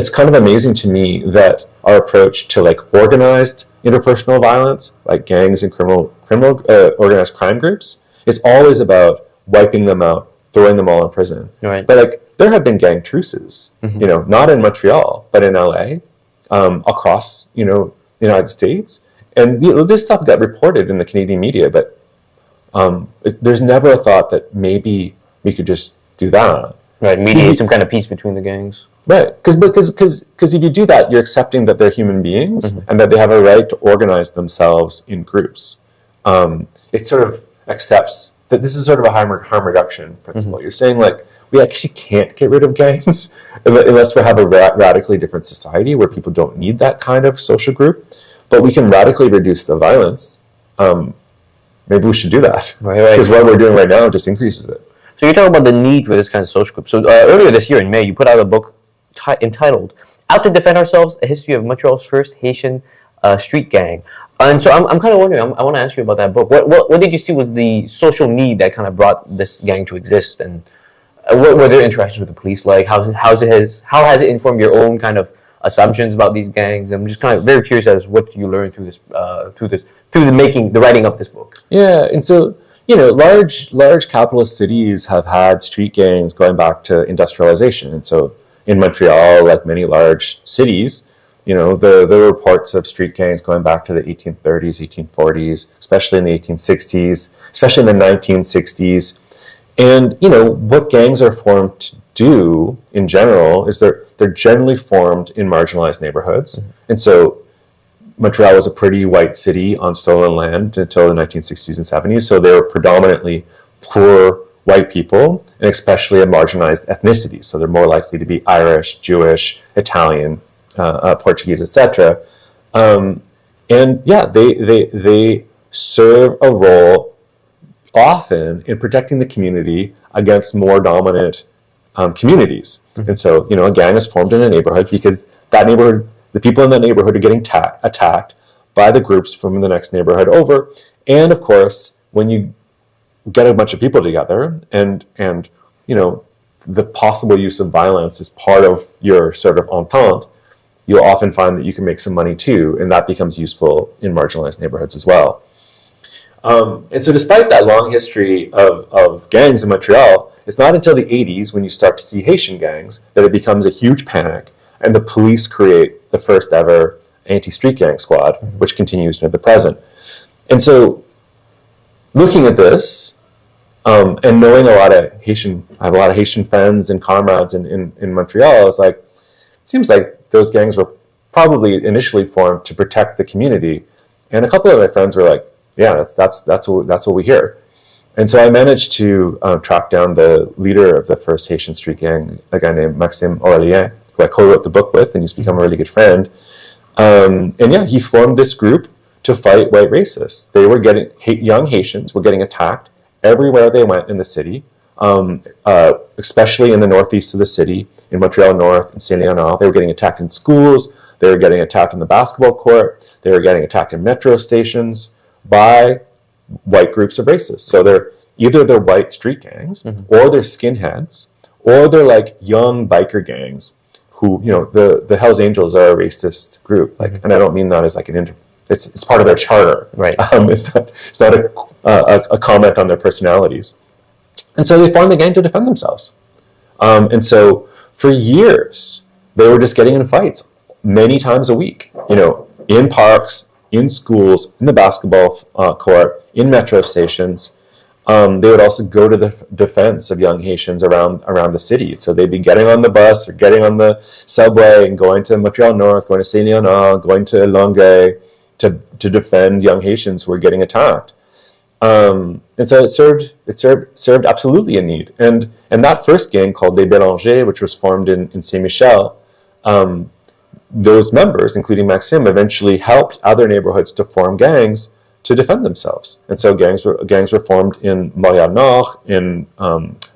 Speaker 2: kind of amazing to me that our approach to like organized interpersonal violence, like gangs and criminal organized crime groups, is always about wiping them out, throwing them all in prison.
Speaker 1: Right.
Speaker 2: But like there have been gang truces, not in Montreal, but in LA, across the United States, and this stuff got reported in the Canadian media, but there's never a thought that maybe we could just do that.
Speaker 1: Right, mediate some kind of peace between the gangs.
Speaker 2: Right, because if you do that, you're accepting that they're human beings and that they have a right to organize themselves in groups. It sort of accepts that this is sort of a harm reduction principle. You're saying like, we actually can't get rid of gangs unless we have a radically different society where people don't need that kind of social group, but we can radically reduce the violence. Maybe we should do that. Right. Because what we're doing right now just increases it.
Speaker 1: So you're talking about the need for this kind of social group. So earlier this year in May, you put out a book entitled "Out to Defend Ourselves: A History of Montreal's First Haitian Street Gang." And so I'm kind of wondering, I want to ask you about that book. What did you see was the social need that kind of brought this gang to exist, and what were their interactions with the police like? How has it informed your own kind of assumptions about these gangs? I'm just kind of very curious as what you learned through the writing of this book.
Speaker 2: Yeah, and so large capitalist cities have had street gangs going back to industrialization, and so in Montreal, like many large cities, there were reports of street gangs going back to the 1830s, 1840s, especially in the 1860s, especially in the 1960s. And what gangs are formed to do in general is they're generally formed in marginalized neighborhoods. And so Montreal was a pretty white city on stolen land until the 1960s and 70s. So they were predominantly poor white people, and especially a marginalized ethnicity. So they're more likely to be Irish, Jewish, Italian, Portuguese, etc. And yeah, they serve a role often in protecting the community against more dominant communities. And so, a gang is formed in a neighborhood because that neighborhood, the people in that neighborhood are getting attacked by the groups from the next neighborhood over. And of course, when you get a bunch of people together and the possible use of violence is part of your sort of entente, you'll often find that you can make some money too, and that becomes useful in marginalized neighborhoods as well. And so despite that long history of gangs in Montreal, it's not until the 80s when you start to see Haitian gangs that it becomes a huge panic, and the police create the first ever anti-street gang squad, which continues into the present. And so looking at this, and knowing I have a lot of Haitian friends and comrades in Montreal, I was like, it seems like those gangs were probably initially formed to protect the community. And a couple of my friends were like, yeah, that's what we hear. And so I managed to track down the leader of the first Haitian street gang, a guy named Maxime Aurélien, who I co-wrote the book with, and he's become a really good friend. And yeah, he formed this group to fight white racists. They were young Haitians were getting attacked everywhere they went in the city, especially in the northeast of the city, in Montreal North and Saint-Léonard. They were getting attacked in schools. They were getting attacked in the basketball court. They were getting attacked in metro stations by white groups of racists. So they're white street gangs, or they're skinheads, or they're like young biker gangs who, the Hells Angels are a racist group. And I don't mean that as like it's part of their charter.
Speaker 1: Right.
Speaker 2: It's not a comment on their personalities. And so they formed the gang to defend themselves. And so for years, they were just getting in fights many times a week, in parks, in schools, in the basketball court, in metro stations. They would also go to the defense of young Haitians around the city. So they'd be getting on the bus or getting on the subway and going to Montreal North, going to Saint-Léonard, going to Longueuil to defend young Haitians who were getting attacked. And so it served absolutely a need. And that first gang called Les Bélangers, which was formed in Saint-Michel, those members, including Maxime, eventually helped other neighborhoods to form gangs to defend themselves. And so gangs were formed in Montreal Nord, in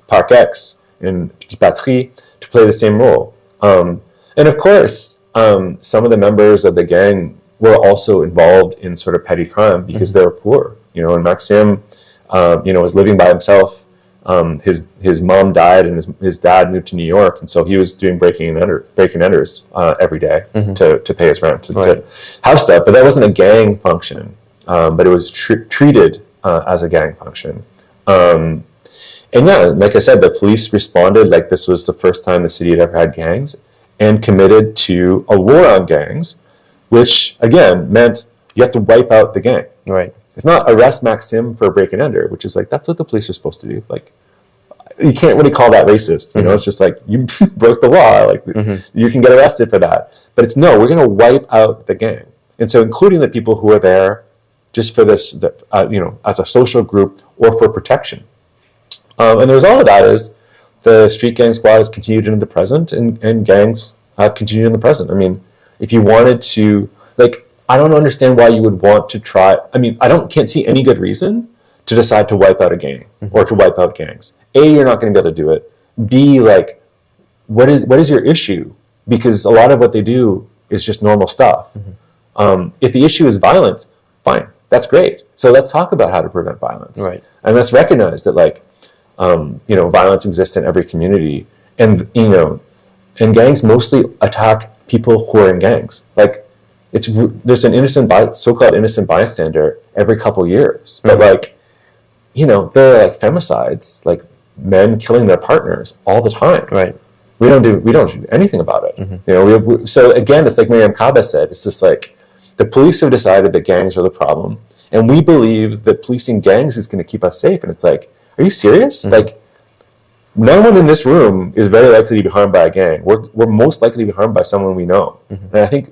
Speaker 2: Parc X, in Petit Patrie, to play the same role. And of course, some of the members of the gang were also involved in sort of petty crime because they were poor. And Maxime, was living by himself. His mom died and his dad moved to New York, and so he was doing breaking and enters every day to pay his rent, to house stuff. But that wasn't a gang function, but it was treated as a gang function. And yeah, like I said, the police responded like this was the first time the city had ever had gangs, and committed to a war on gangs, which again meant you have to wipe out the gang. Right. It's not arrest Maxime for break and enter, which is like, that's what the police are supposed to do. Like, you can't really call that racist. It's just like, you broke the law. Like, you can get arrested for that. But it's no, we're going to wipe out the gang. And so including the people who are there just for this, as a social group or for protection. And the result of that is the street gang squad has continued into the present, and gangs have continued in the present. I mean, if you wanted to, I don't understand why you would want to try. I mean, can't see any good reason to decide to wipe out a gang or to wipe out gangs. A, you're not going to be able to do it. B, what is your issue? Because a lot of what they do is just normal stuff. If the issue is violence, fine, that's great. So let's talk about how to prevent violence. Right. And let's recognize that violence exists in every community, and and gangs mostly attack people who are in gangs. There's an so-called innocent bystander every couple years, but there are femicides, men killing their partners all the time. Right. We don't do anything about it. So again, it's like Miriam Kaba said. It's just like the police have decided that gangs are the problem, and we believe that policing gangs is going to keep us safe. And it's like, are you serious? No one in this room is very likely to be harmed by a gang. We're most likely to be harmed by someone we know. And I think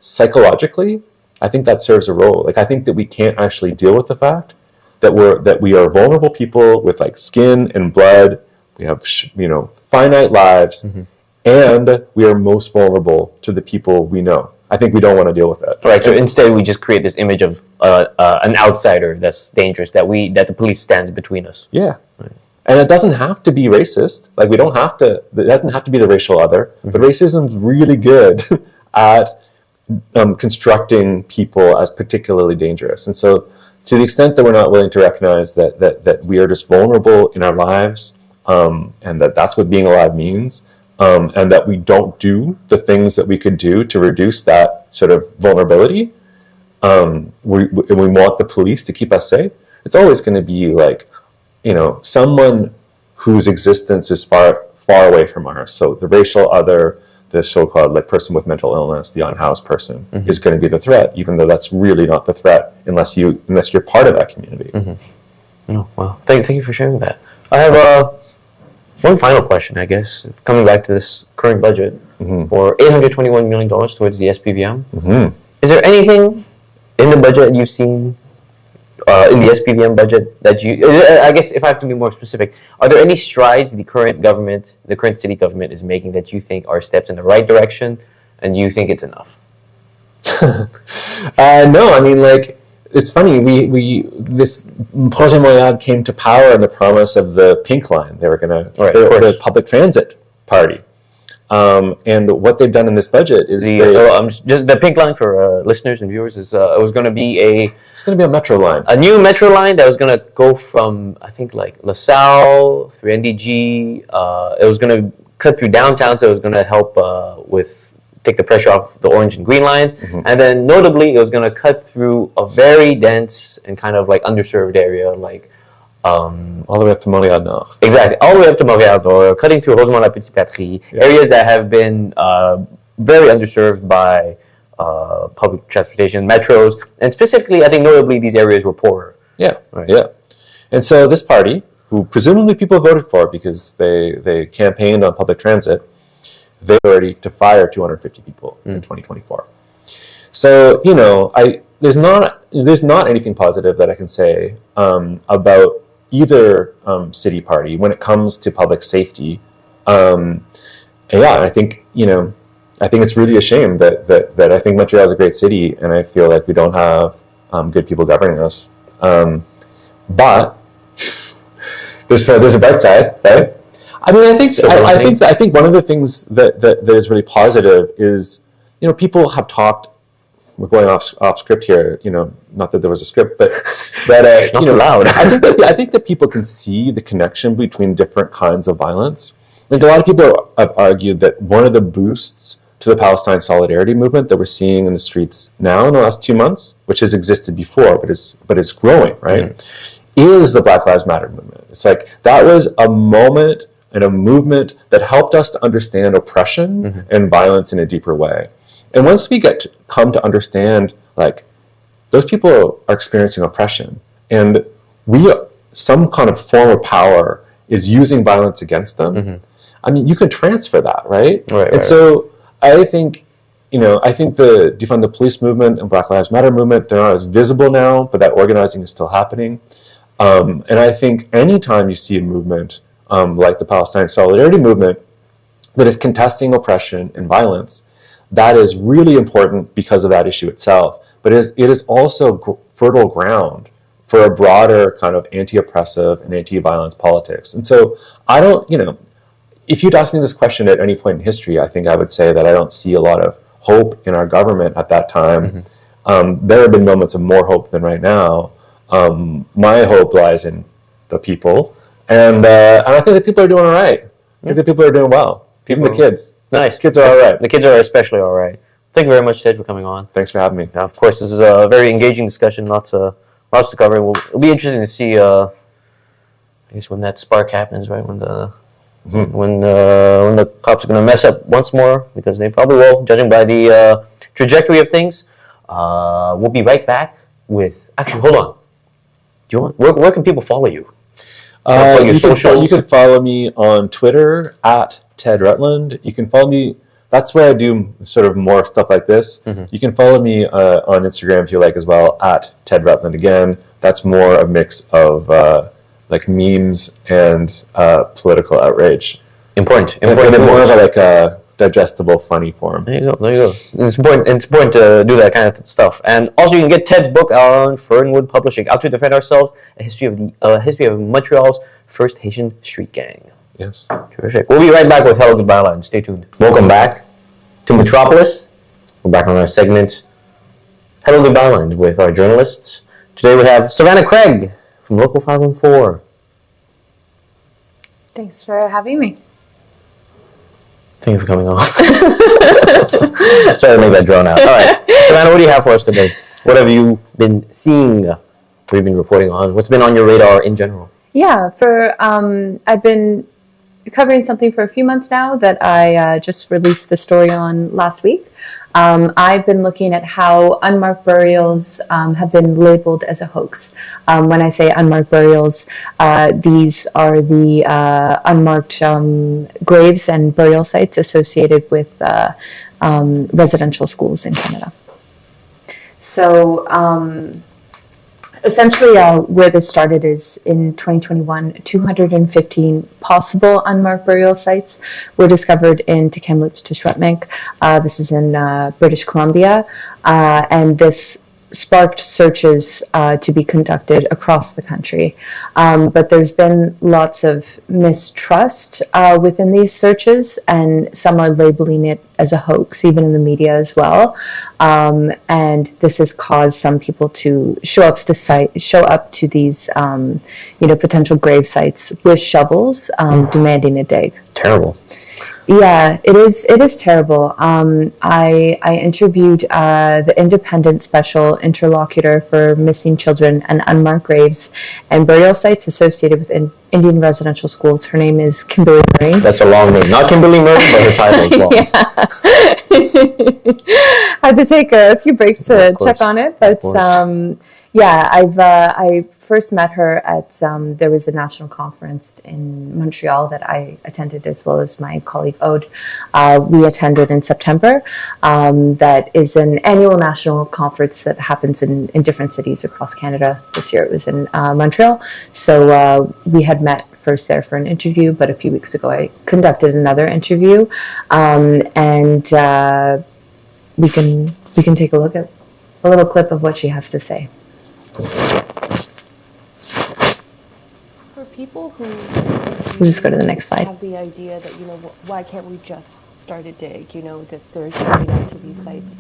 Speaker 2: psychologically, I think that serves a role. I think that we can't actually deal with the fact that we are vulnerable people with skin and blood. We have finite lives, and we are most vulnerable to the people we know. I think we don't want to deal with that.
Speaker 1: Right. So instead, we just create this image of an outsider that's dangerous, that the police stands between us.
Speaker 2: Yeah. And it doesn't have to be racist. Like it doesn't have to be the racial other, but racism's really good at constructing people as particularly dangerous. And so to the extent that we're not willing to recognize that we are just vulnerable in our lives, and that's what being alive means, and that we don't do the things that we could do to reduce that sort of vulnerability, we want the police to keep us safe, it's always going to be like, someone whose existence is far away from ours. So the racial other, the so-called like person with mental illness, the unhoused person, is going to be the threat, even though that's really not the threat unless you're part of that community.
Speaker 1: Oh, wow. Thank you for sharing that. I have one final question, I guess, coming back to this current budget for $821 million towards the SPVM. Is there anything in the budget you've seen, in the SPVM budget, that I guess if I have to be more specific, are there any strides the current city government is making that you think are steps in the right direction, and you think it's enough?
Speaker 2: No, I mean, like, it's funny, this Projet Montréal came to power on the promise of the Pink Line. They were going to, the public transit party. And what they've done in this budget is
Speaker 1: just the Pink Line for listeners and viewers is it was going to be
Speaker 2: a metro line,
Speaker 1: a new metro line that was going to go from, I think, like LaSalle through NDG. It was going to cut through downtown, so it was going to help take the pressure off the orange and green lines, and then notably it was going to cut through a very dense and kind of like underserved area, like
Speaker 2: all the way up to Montreal Nord.
Speaker 1: Exactly, all the way up to Montreal Nord, cutting through Rosemont-la-Petite-Patrie, areas that have been very underserved by public transportation, metros, and specifically, I think notably, these areas were poorer.
Speaker 2: Yeah, right. Yeah. And so this party, who presumably people voted for because they campaigned on public transit, they were ready to fire 250 people in 2024. So, there's not anything positive that I can say about either city party when it comes to public safety. And I think it's really a shame that I think Montreal is a great city, and I feel like we don't have good people governing us. But there's a bright side, right? I mean, I think one of the things that is really positive is, people have talked. We're going off script here, not that there was a script, but
Speaker 1: not allowed.
Speaker 2: I think that people can see the connection between different kinds of violence. Like, a lot of people have argued that one of the boosts to the Palestine solidarity movement that we're seeing in the streets now in the last 2 months, which has existed before but is growing, right, is the Black Lives Matter movement. It's like that was a moment and a movement that helped us to understand oppression and violence in a deeper way. And once we come to understand, like, those people are experiencing oppression, and some kind of form of power is using violence against them. I mean, you can transfer that, right? So I think, I think the Defund the Police movement and Black Lives Matter movement, they're not as visible now, but that organizing is still happening. And I think anytime you see a movement like the Palestine Solidarity Movement that is contesting oppression and violence, that is really important because of that issue itself. But it is also fertile ground for a broader kind of anti-oppressive and anti-violence politics. And so I don't, if you'd ask me this question at any point in history, I think I would say that I don't see a lot of hope in our government at that time. There have been moments of more hope than right now. My hope lies in the people. And I think that people are doing all right. I think that people are doing well. Even the kids.
Speaker 1: Nice.
Speaker 2: Kids are all right.
Speaker 1: The kids are especially all right. Thank you very much, Ted, for coming on.
Speaker 2: Thanks for having me.
Speaker 1: Now, of course, this is a very engaging discussion. Lots to cover. It'll be interesting to see, I guess, when that spark happens, right? When the cops are going to mess up once more, because they probably will, judging by the trajectory of things. We'll be right back with. Actually, hold on. Where can people follow you?
Speaker 2: You can follow me on Twitter at Ted Rutland. You can follow me. That's where I do sort of more stuff like this. You can follow me on Instagram if you like as well, at Ted Rutland again. That's more a mix of like memes and political outrage.
Speaker 1: Important.
Speaker 2: A bit more of digestible, funny form.
Speaker 1: There you go. There you go. It's important to do that kind of stuff. And also, you can get Ted's book on Fernwood Publishing, Out to Defend Ourselves: A History of Montreal's First Haitian Street Gang.
Speaker 2: Yes.
Speaker 1: Terrific. We'll be right back with Hello Goodbye Line. Stay tuned. Welcome back to Metropolis. We're back on our segment Hello Goodbye Lines with our journalists. Today we have Savannah Craig from Local 514.
Speaker 3: Thanks for having me.
Speaker 1: Thank you for coming on. Sorry to make that drawn out. All right. Savannah, what do you have for us today? What have you been seeing? What have you been reporting on? What's been on your radar in general?
Speaker 3: Yeah, I've been covering something for a few months now that I just released the story on last week. I've been looking at how unmarked burials have been labeled as a hoax. When I say unmarked burials, these are the unmarked graves and burial sites associated with residential schools in Canada. So essentially, where this started is in 2021, 215 possible unmarked burial sites were discovered in Tk'emlúps-Teshwetmik. This is in British Columbia, and this sparked searches to be conducted across the country. But there's been lots of mistrust within these searches, and some are labeling it as a hoax, even in the media as well. And this has caused some people to show up to these, potential grave sites with shovels, demanding a dig.
Speaker 1: Terrible.
Speaker 3: Yeah, it is terrible. I interviewed the independent special interlocutor for missing children and unmarked graves and burial sites associated with Indian residential schools. Her name is Kimberly Murray.
Speaker 1: That's a long name. Not Kimberly Murray, but her title as well.
Speaker 3: I had to take a few breaks to check on it, but yeah, I first met her at there was a national conference in Montreal that I attended, as well as my colleague Aude. We attended in September. That is an annual national conference that happens in different cities across Canada. This year it was in Montreal. So we had met first there for an interview, but a few weeks ago I conducted another interview, and we can take a look at a little clip of what she has to say.
Speaker 4: For people who
Speaker 3: We'll just go to the next slide.
Speaker 4: have the idea that, why can't we just start a dig, that there's going out to these sites,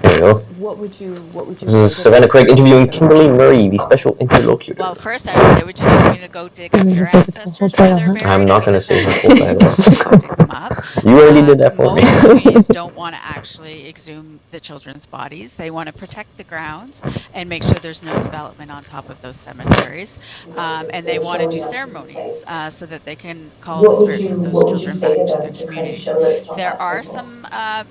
Speaker 1: There you go.
Speaker 4: what would you
Speaker 1: This is Savannah Craig interviewing Kimberly Murray, the special interlocutor.
Speaker 5: Well, first I would say, would you like me to go dig up your ancestors where they're buried?
Speaker 1: I'm not going to say
Speaker 5: Because
Speaker 1: her full title.
Speaker 5: I'll dig them up.
Speaker 1: You already did that for me.
Speaker 5: Most communities don't want to actually exhume the children's bodies. They want to protect the grounds and make sure there's no development on top of those cemeteries. And they want to do ceremonies so that they can call the spirits of those children back to their communities. There are some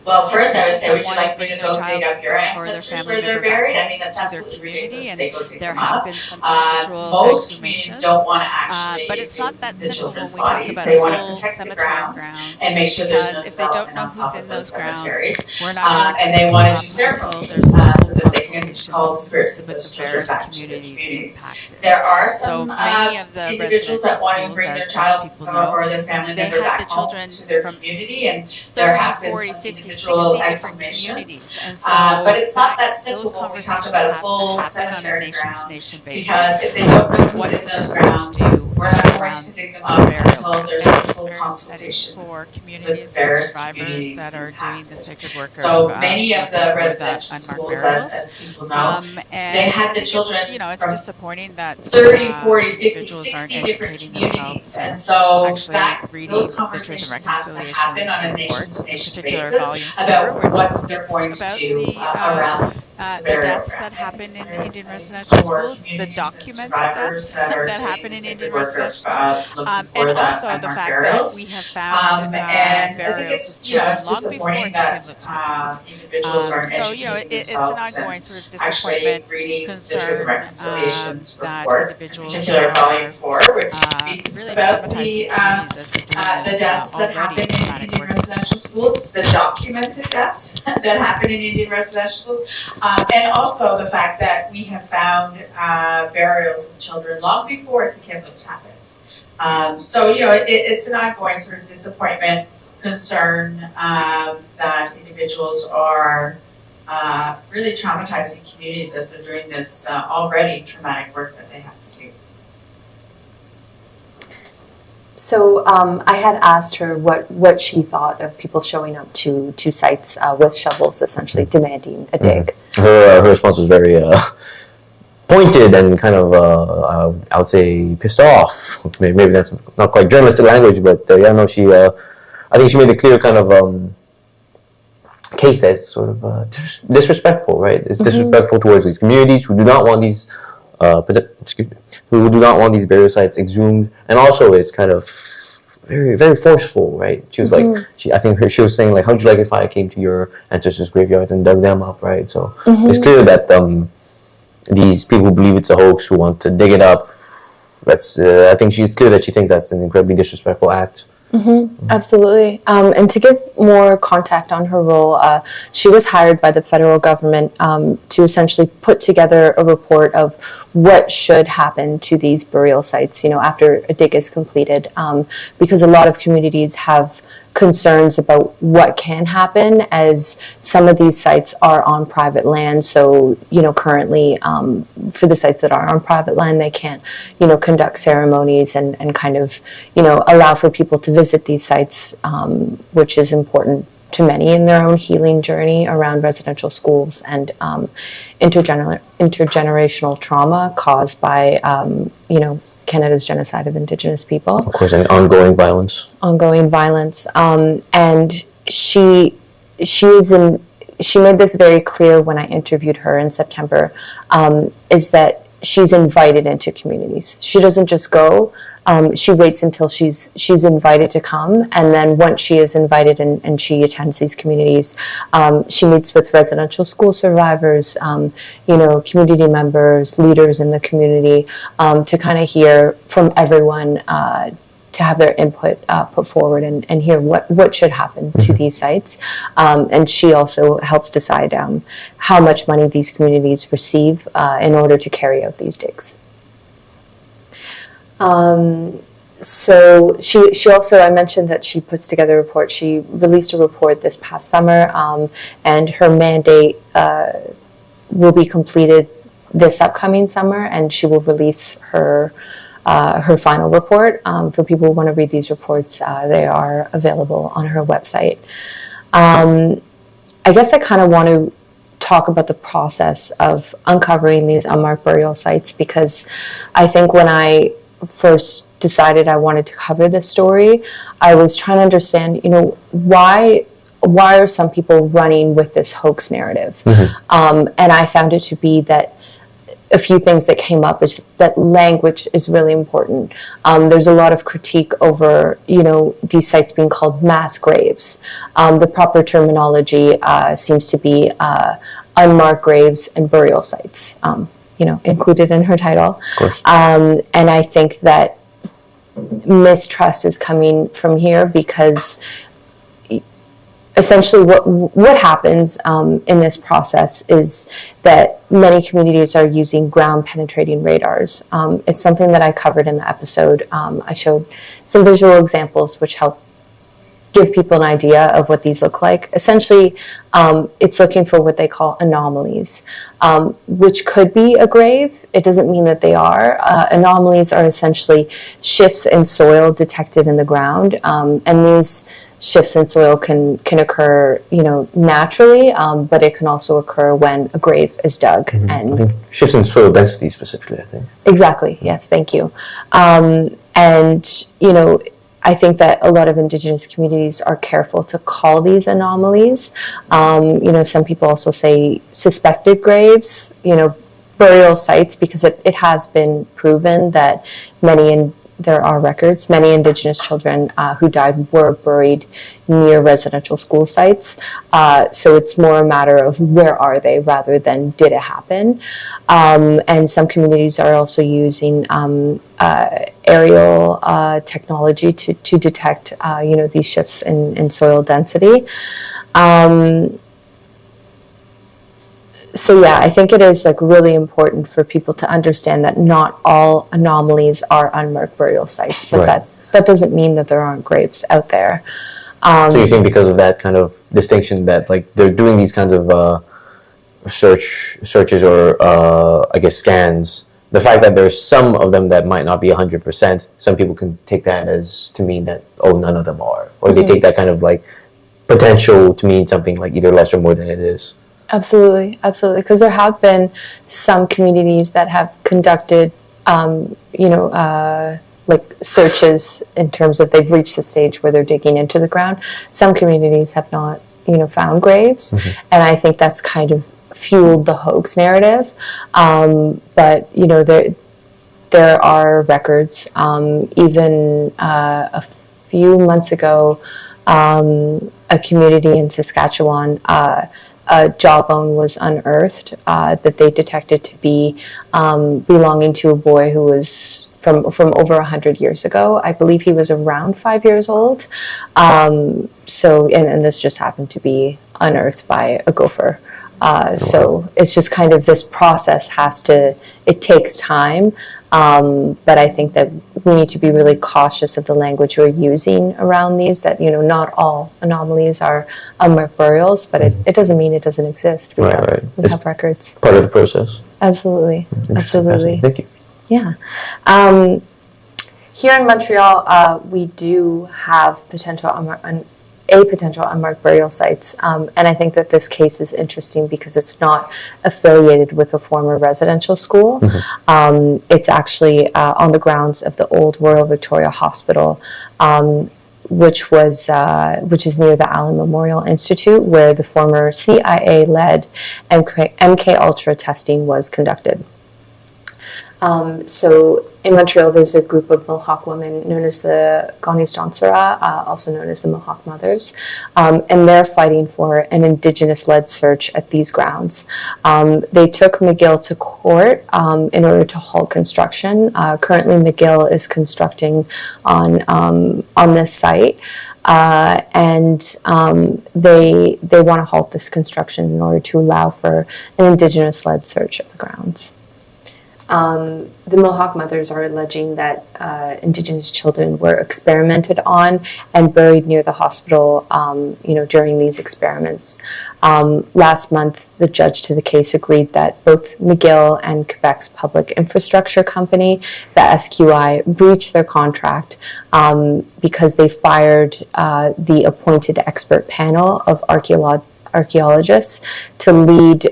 Speaker 6: Well, first I would say, would you
Speaker 5: want
Speaker 6: like me to
Speaker 5: bring their
Speaker 6: go dig
Speaker 5: child
Speaker 6: up your
Speaker 5: or their
Speaker 6: ancestors
Speaker 5: family
Speaker 6: where they're
Speaker 5: member back
Speaker 6: buried? I
Speaker 5: home
Speaker 6: mean, that's
Speaker 5: to their
Speaker 6: absolutely
Speaker 5: community,
Speaker 6: great.
Speaker 5: and
Speaker 6: They go dig
Speaker 5: there
Speaker 6: them
Speaker 5: have
Speaker 6: up.
Speaker 5: been some individual
Speaker 6: Most communities
Speaker 5: exhumations.
Speaker 6: don't want to actually
Speaker 5: But it's not that
Speaker 6: the
Speaker 5: simple when
Speaker 6: children's
Speaker 5: we talk
Speaker 6: bodies.
Speaker 5: about
Speaker 6: They
Speaker 5: a
Speaker 6: want to
Speaker 5: full
Speaker 6: protect the
Speaker 5: cemetery
Speaker 6: grounds
Speaker 5: ground,
Speaker 6: and make sure there's no
Speaker 5: because if they don't
Speaker 6: development
Speaker 5: know
Speaker 6: on
Speaker 5: who's
Speaker 6: top
Speaker 5: in
Speaker 6: of
Speaker 5: those
Speaker 6: those
Speaker 5: grounds,
Speaker 6: cemeteries.
Speaker 5: we're not going
Speaker 6: And they want to do
Speaker 5: until
Speaker 6: ceremonies
Speaker 5: there's
Speaker 6: so that they can
Speaker 5: consultation
Speaker 6: call the spirits of
Speaker 5: with
Speaker 6: those
Speaker 5: the
Speaker 6: children
Speaker 5: various
Speaker 6: back to their
Speaker 5: communities
Speaker 6: communities.
Speaker 5: impacted.
Speaker 6: There are
Speaker 5: So
Speaker 6: some
Speaker 5: many of the
Speaker 6: individuals that want to
Speaker 5: residential
Speaker 6: bring their
Speaker 5: schools, as
Speaker 6: child
Speaker 5: people know,
Speaker 6: or their family
Speaker 5: they
Speaker 6: member
Speaker 5: had
Speaker 6: back
Speaker 5: the
Speaker 6: home
Speaker 5: children
Speaker 6: to their
Speaker 5: from
Speaker 6: community, and there
Speaker 5: 30,
Speaker 6: have been
Speaker 5: 40,
Speaker 6: some
Speaker 5: 50,
Speaker 6: individual
Speaker 5: 60 different
Speaker 6: exhumations.
Speaker 5: communities. And so
Speaker 6: But it's not that simple
Speaker 5: those
Speaker 6: when we talk
Speaker 5: conversations
Speaker 6: about a
Speaker 5: have
Speaker 6: full
Speaker 5: to happen on a
Speaker 6: cemetery ground,
Speaker 5: nation-to-nation basis.
Speaker 6: because if they don't know who's
Speaker 5: What
Speaker 6: in those
Speaker 5: we're going
Speaker 6: grounds,
Speaker 5: to do
Speaker 6: we're not going
Speaker 5: around
Speaker 6: to dig them
Speaker 5: the
Speaker 6: up
Speaker 5: burial
Speaker 6: until there's a
Speaker 5: grounds.
Speaker 6: full
Speaker 5: Very
Speaker 6: consultation
Speaker 5: upsetting for
Speaker 6: with
Speaker 5: communities and
Speaker 6: various
Speaker 5: survivors
Speaker 6: communities
Speaker 5: that are doing the
Speaker 6: impacted.
Speaker 5: sacred work
Speaker 6: So
Speaker 5: of
Speaker 6: many of the
Speaker 5: with
Speaker 6: residential
Speaker 5: unmarked
Speaker 6: schools,
Speaker 5: burials.
Speaker 6: as people know,
Speaker 5: And
Speaker 6: they had
Speaker 5: I
Speaker 6: the
Speaker 5: think
Speaker 6: children
Speaker 5: it's
Speaker 6: from
Speaker 5: disappointing that
Speaker 6: 30, 40, 50,
Speaker 5: individuals aren't
Speaker 6: 60 different
Speaker 5: educating
Speaker 6: communities.
Speaker 5: themselves
Speaker 6: And
Speaker 5: and
Speaker 6: so
Speaker 5: actually reading
Speaker 6: those
Speaker 5: the Truth and
Speaker 6: conversations have to
Speaker 5: Reconciliation's
Speaker 6: happen on a
Speaker 5: report, in
Speaker 6: nation-to-nation
Speaker 5: particular
Speaker 6: basis
Speaker 5: Volume 4,
Speaker 6: about
Speaker 5: which
Speaker 6: what
Speaker 5: speaks
Speaker 6: they're going to
Speaker 5: about
Speaker 6: do around
Speaker 5: the
Speaker 6: burial
Speaker 5: deaths
Speaker 6: ground.
Speaker 5: that happen in
Speaker 6: And
Speaker 5: Indian residential
Speaker 6: for
Speaker 5: schools, the
Speaker 6: communities and
Speaker 5: documented
Speaker 6: survivors
Speaker 5: deaths
Speaker 6: that are
Speaker 5: that
Speaker 6: doing
Speaker 5: happen
Speaker 6: the
Speaker 5: in
Speaker 6: sacred
Speaker 5: Indian
Speaker 6: work
Speaker 5: residential
Speaker 6: of
Speaker 5: schools,
Speaker 6: looking
Speaker 5: and
Speaker 6: for the
Speaker 5: also the
Speaker 6: unmarked
Speaker 5: fact
Speaker 6: burials.
Speaker 5: that we have found
Speaker 6: And I think
Speaker 5: burials
Speaker 6: it's,
Speaker 5: of children long
Speaker 6: disappointing
Speaker 5: before
Speaker 6: that
Speaker 5: Tk'emlúps happened.
Speaker 6: individuals aren't
Speaker 5: So,
Speaker 6: educating
Speaker 5: it's an
Speaker 6: themselves
Speaker 5: ongoing
Speaker 6: and
Speaker 5: sort of
Speaker 6: actually
Speaker 5: disappointment,
Speaker 6: reading the Truth and
Speaker 5: concern
Speaker 6: Reconciliations
Speaker 5: that
Speaker 6: report, in
Speaker 5: individuals
Speaker 6: particular
Speaker 5: are
Speaker 6: Volume 4, which speaks
Speaker 5: really
Speaker 6: about
Speaker 5: traumatizing
Speaker 6: the
Speaker 5: communities as they're doing
Speaker 6: the
Speaker 5: this
Speaker 6: deaths that
Speaker 5: already
Speaker 6: happen in
Speaker 5: traumatic
Speaker 6: Indian
Speaker 5: work.
Speaker 6: residential schools, the documented deaths that happen in Indian residential schools, and also the fact that we have found burials of children long before Tk'emlúps happened. So, it's an ongoing sort of disappointment, concern that individuals are really traumatizing communities as they're doing this already traumatic work that they have to do.
Speaker 3: So I had asked her what she thought of people showing up to sites with shovels, essentially demanding a dig.
Speaker 1: Her response was very pointed and kind of, I would say, pissed off. Maybe that's not quite journalistic language, but yeah, no, I think she made a clear kind of case that's sort of disrespectful, right? It's disrespectful towards these communities who do not want these, who do not want these burial sites exhumed, and also it's kind of very, very forceful, right? She was like, I think she was saying like, how'd you like if I came to your ancestors' graveyards and dug them up, right? So it's clear that these people who believe it's a hoax, who want to dig it up, that's I think it's clear that she thinks that's an incredibly disrespectful act.
Speaker 3: Absolutely. And to give more context on her role, she was hired by the federal government to essentially put together a report of what should happen to these burial sites, after a dig is completed, because a lot of communities have concerns about what can happen, as some of these sites are on private land. So, currently for the sites that are on private land, they can't, conduct ceremonies and kind of, allow for people to visit these sites, which is important to many in their own healing journey around residential schools and intergenerational trauma caused by, Canada's genocide of Indigenous people.
Speaker 1: Of course, and ongoing violence.
Speaker 3: And she made this very clear when I interviewed her in September, is that she's invited into communities. She doesn't just go. She waits until she's invited to come, and then once she is invited and she attends these communities, she meets with residential school survivors, community members, leaders in the community, to kind of hear from everyone, to have their input put forward and hear what should happen to these sites. And she also helps decide how much money these communities receive in order to carry out these digs. So she also, I mentioned that she puts together a report. She released a report this past summer, and her mandate will be completed this upcoming summer, and she will release her final report. For people who want to read these reports, they are available on her website. I guess I kind of want to talk about the process of uncovering these unmarked burial sites, because I think when I first decided I wanted to cover this story, I was trying to understand, why are some people running with this hoax narrative? And I found it to be that a few things that came up is that language is really important. There's a lot of critique over, these sites being called mass graves. The proper terminology seems to be unmarked graves and burial sites. Included in her title.
Speaker 1: Of course.
Speaker 3: And I think that mistrust is coming from here, because essentially what happens in this process is that many communities are using ground penetrating radars. It's something that I covered in the episode. I showed some visual examples which help give people an idea of what these look like. Essentially, it's looking for what they call anomalies, which could be a grave. It doesn't mean that they are. Anomalies are essentially shifts in soil detected in the ground, and these shifts in soil can occur, naturally, but it can also occur when a grave is dug. And
Speaker 1: I think shifts in soil density specifically, I think.
Speaker 3: Exactly, yes, thank you. I think that a lot of Indigenous communities are careful to call these anomalies. Some people also say suspected graves, burial sites, because it has been proven that there are records, many Indigenous children who died were buried near residential school sites. So it's more a matter of where are they rather than did it happen. And some communities are also using aerial technology to detect, these shifts in soil density. So yeah, I think it is really important for people to understand that not all anomalies are unmarked burial sites, but
Speaker 1: right.
Speaker 3: that doesn't mean that there aren't graves out there.
Speaker 1: So you think because of that kind of distinction that like they're doing these kinds of searches or I guess scans, the fact that there's some of them that might not be 100%, some people can take that as to mean that, oh, none of them are, or they take that kind of like potential to mean something like either less or more than it is.
Speaker 3: Absolutely, absolutely. Because there have been some communities that have conducted, like searches in terms of they've reached the stage where they're digging into the ground. Some communities have not, found graves, and I think that's kind of fueled the hoax narrative. But there are records. Even a few months ago, a community in Saskatchewan, a jawbone was unearthed that they detected to be belonging to a boy who was from over 100 years ago. I believe he was around 5 years old. So this just happened to be unearthed by a gopher. So it's just kind of this process it takes time. But I think that we need to be really cautious of the language we're using around these, that, not all anomalies are unmarked burials, but it doesn't mean it doesn't exist. We have records.
Speaker 1: Part of the process.
Speaker 3: Absolutely. Absolutely.
Speaker 1: Thank you.
Speaker 3: Yeah. Here in Montreal, we do have potential unmarked burial sites. And I think that this case is interesting because it's not affiliated with a former residential school. It's actually on the grounds of the old Royal Victoria Hospital, which is near the Allen Memorial Institute, where the former CIA-led MK Ultra testing was conducted. So in Montreal, there's a group of Mohawk women known as the Gaunistonsera, also known as the Mohawk Mothers, and they're fighting for an Indigenous-led search at these grounds. They took McGill to court in order to halt construction. Currently, McGill is constructing on this site. And they want to halt this construction in order to allow for an Indigenous-led search of the grounds. The Mohawk Mothers are alleging that Indigenous children were experimented on and buried near the hospital, during these experiments. Last month, the judge to the case agreed that both McGill and Quebec's public infrastructure company, the SQI, breached their contract because they fired the appointed expert panel of archaeologists to lead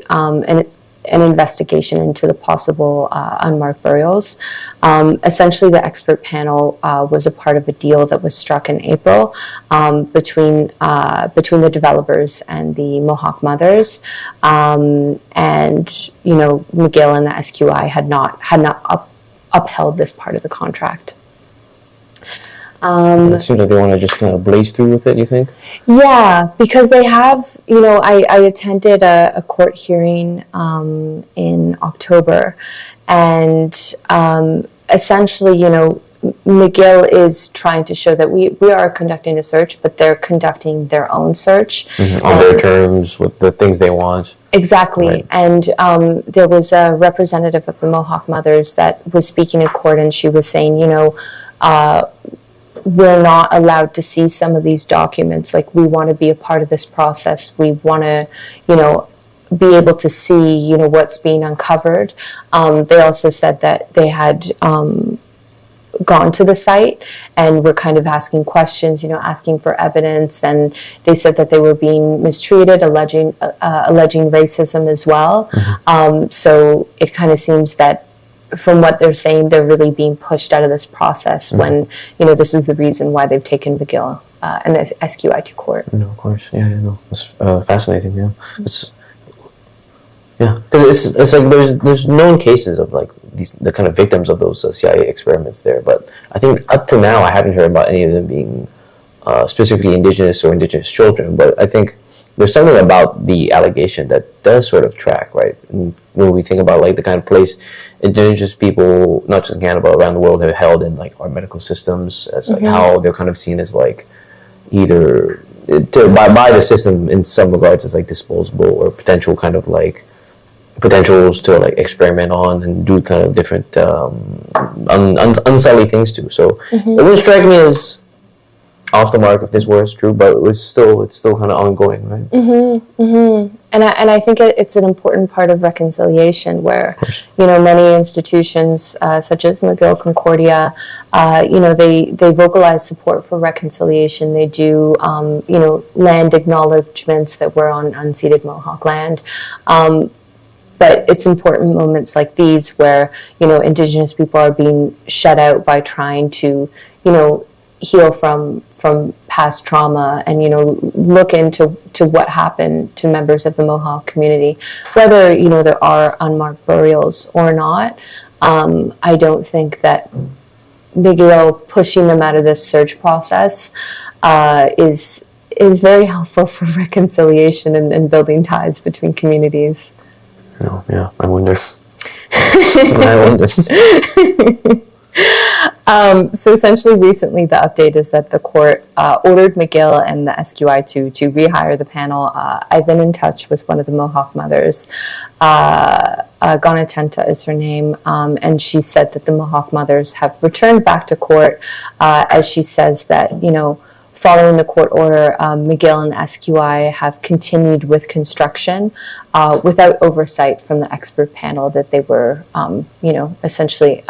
Speaker 3: an investigation into the possible unmarked burials. Essentially, the expert panel was a part of a deal that was struck in April between the developers and the Mohawk Mothers, and McGill and the SQI had not upheld this part of the contract.
Speaker 1: It seems like they want to just kind of blaze through with it, you think?
Speaker 3: Yeah, because they have, I attended a court hearing in October, and essentially, McGill is trying to show that we are conducting a search, but they're conducting their own search.
Speaker 1: On their terms, with the things they want.
Speaker 3: Exactly. Right. And there was a representative of the Mohawk Mothers that was speaking in court, and she was saying, we're not allowed to see some of these documents. Like, we want to be a part of this process. We want to, be able to see, what's being uncovered. They also said that they had gone to the site and were kind of asking questions, asking for evidence. And they said that they were being mistreated, alleging racism as well. So it kind of seems that, from what they're saying, they're really being pushed out of this process when, this is the reason why they've taken McGill and the SQI to court.
Speaker 1: No, of course. Yeah, no. It's fascinating, yeah. Because it's like there's known cases of like the kind of victims of those CIA experiments there, but I think up to now I haven't heard about any of them being specifically Indigenous or Indigenous children, but I think there's something about the allegation that does sort of track, right? And when we think about like the kind of place Indigenous people, not just in Canada but around the world, have held in like our medical systems, as like how they're kind of seen as like either by the system in some regards as like disposable or potential kind of like potentials to like experiment on and do kind of different unsightly things to. So it wouldn't strike me as off the mark if this was true, but it's still kind of ongoing, right?
Speaker 3: And I think it's an important part of reconciliation where, many institutions such as McGill, Concordia, they vocalize support for reconciliation. They do, land acknowledgements that we're on unceded Mohawk land. But it's important moments like these where, Indigenous people are being shut out by trying to, heal from past trauma and look into what happened to members of the Mohawk community, whether there are unmarked burials or not. I don't think that McGill pushing them out of this search process is very helpful for reconciliation and building ties between communities.
Speaker 1: No, yeah, I wonder. I wonder.
Speaker 3: So essentially, recently the update is that the court ordered McGill and the SQI to rehire the panel. I've been in touch with one of the Mohawk mothers. Gonatenta is her name, and she said that the Mohawk mothers have returned back to court, as she says that, following the court order, McGill and the SQI have continued with construction without oversight from the expert panel that they were, essentially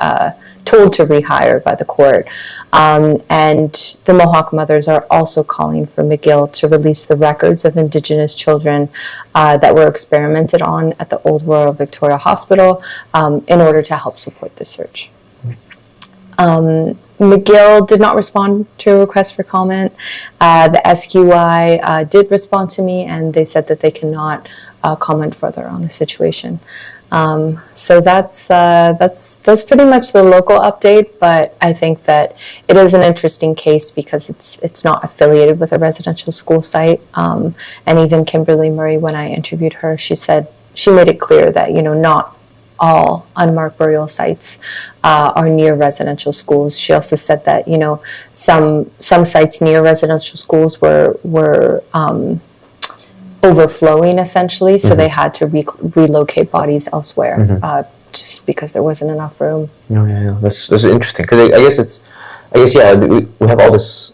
Speaker 3: told to rehire by the court. And the Mohawk mothers are also calling for McGill to release the records of Indigenous children that were experimented on at the Old Royal Victoria Hospital in order to help support the search. McGill did not respond to a request for comment. The SQI did respond to me, and they said that they cannot comment further on the situation. So that's pretty much the local update, but I think that it is an interesting case because it's not affiliated with a residential school site. And even Kimberly Murray, when I interviewed her, she made it clear that not all unmarked burial sites are near residential schools. She also said that some sites near residential schools were overflowing essentially, so they had to relocate bodies elsewhere just because there wasn't enough room.
Speaker 1: Oh yeah. That's interesting because we have all this.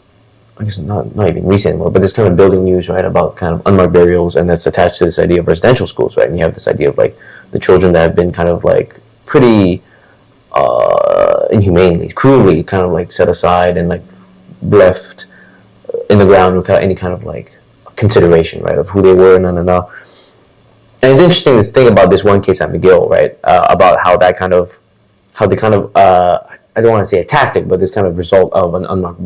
Speaker 1: I guess not even recent anymore, but this kind of building news, right, about kind of unmarked burials, and that's attached to this idea of residential schools, right? And you have this idea of like the children that have been kind of like pretty inhumanely, cruelly kind of like set aside and like left in the ground without any kind of like consideration, right, of who they were, And it's interesting to think about this one case at McGill, right, about how they kind of I don't want to say a tactic, but this kind of result of an unmarked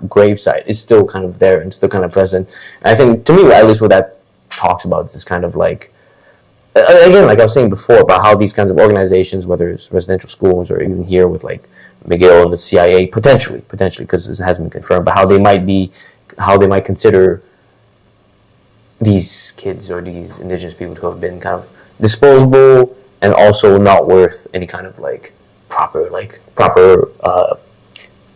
Speaker 1: gravesite is still kind of there and still kind of present. And I think, to me, at least what that talks about is this kind of like, again, like I was saying before, about how these kinds of organizations, whether it's residential schools or even here with like McGill and the CIA, potentially, because it hasn't been confirmed, but how they might consider these kids or these Indigenous people who have been kind of disposable and also not worth any kind of like proper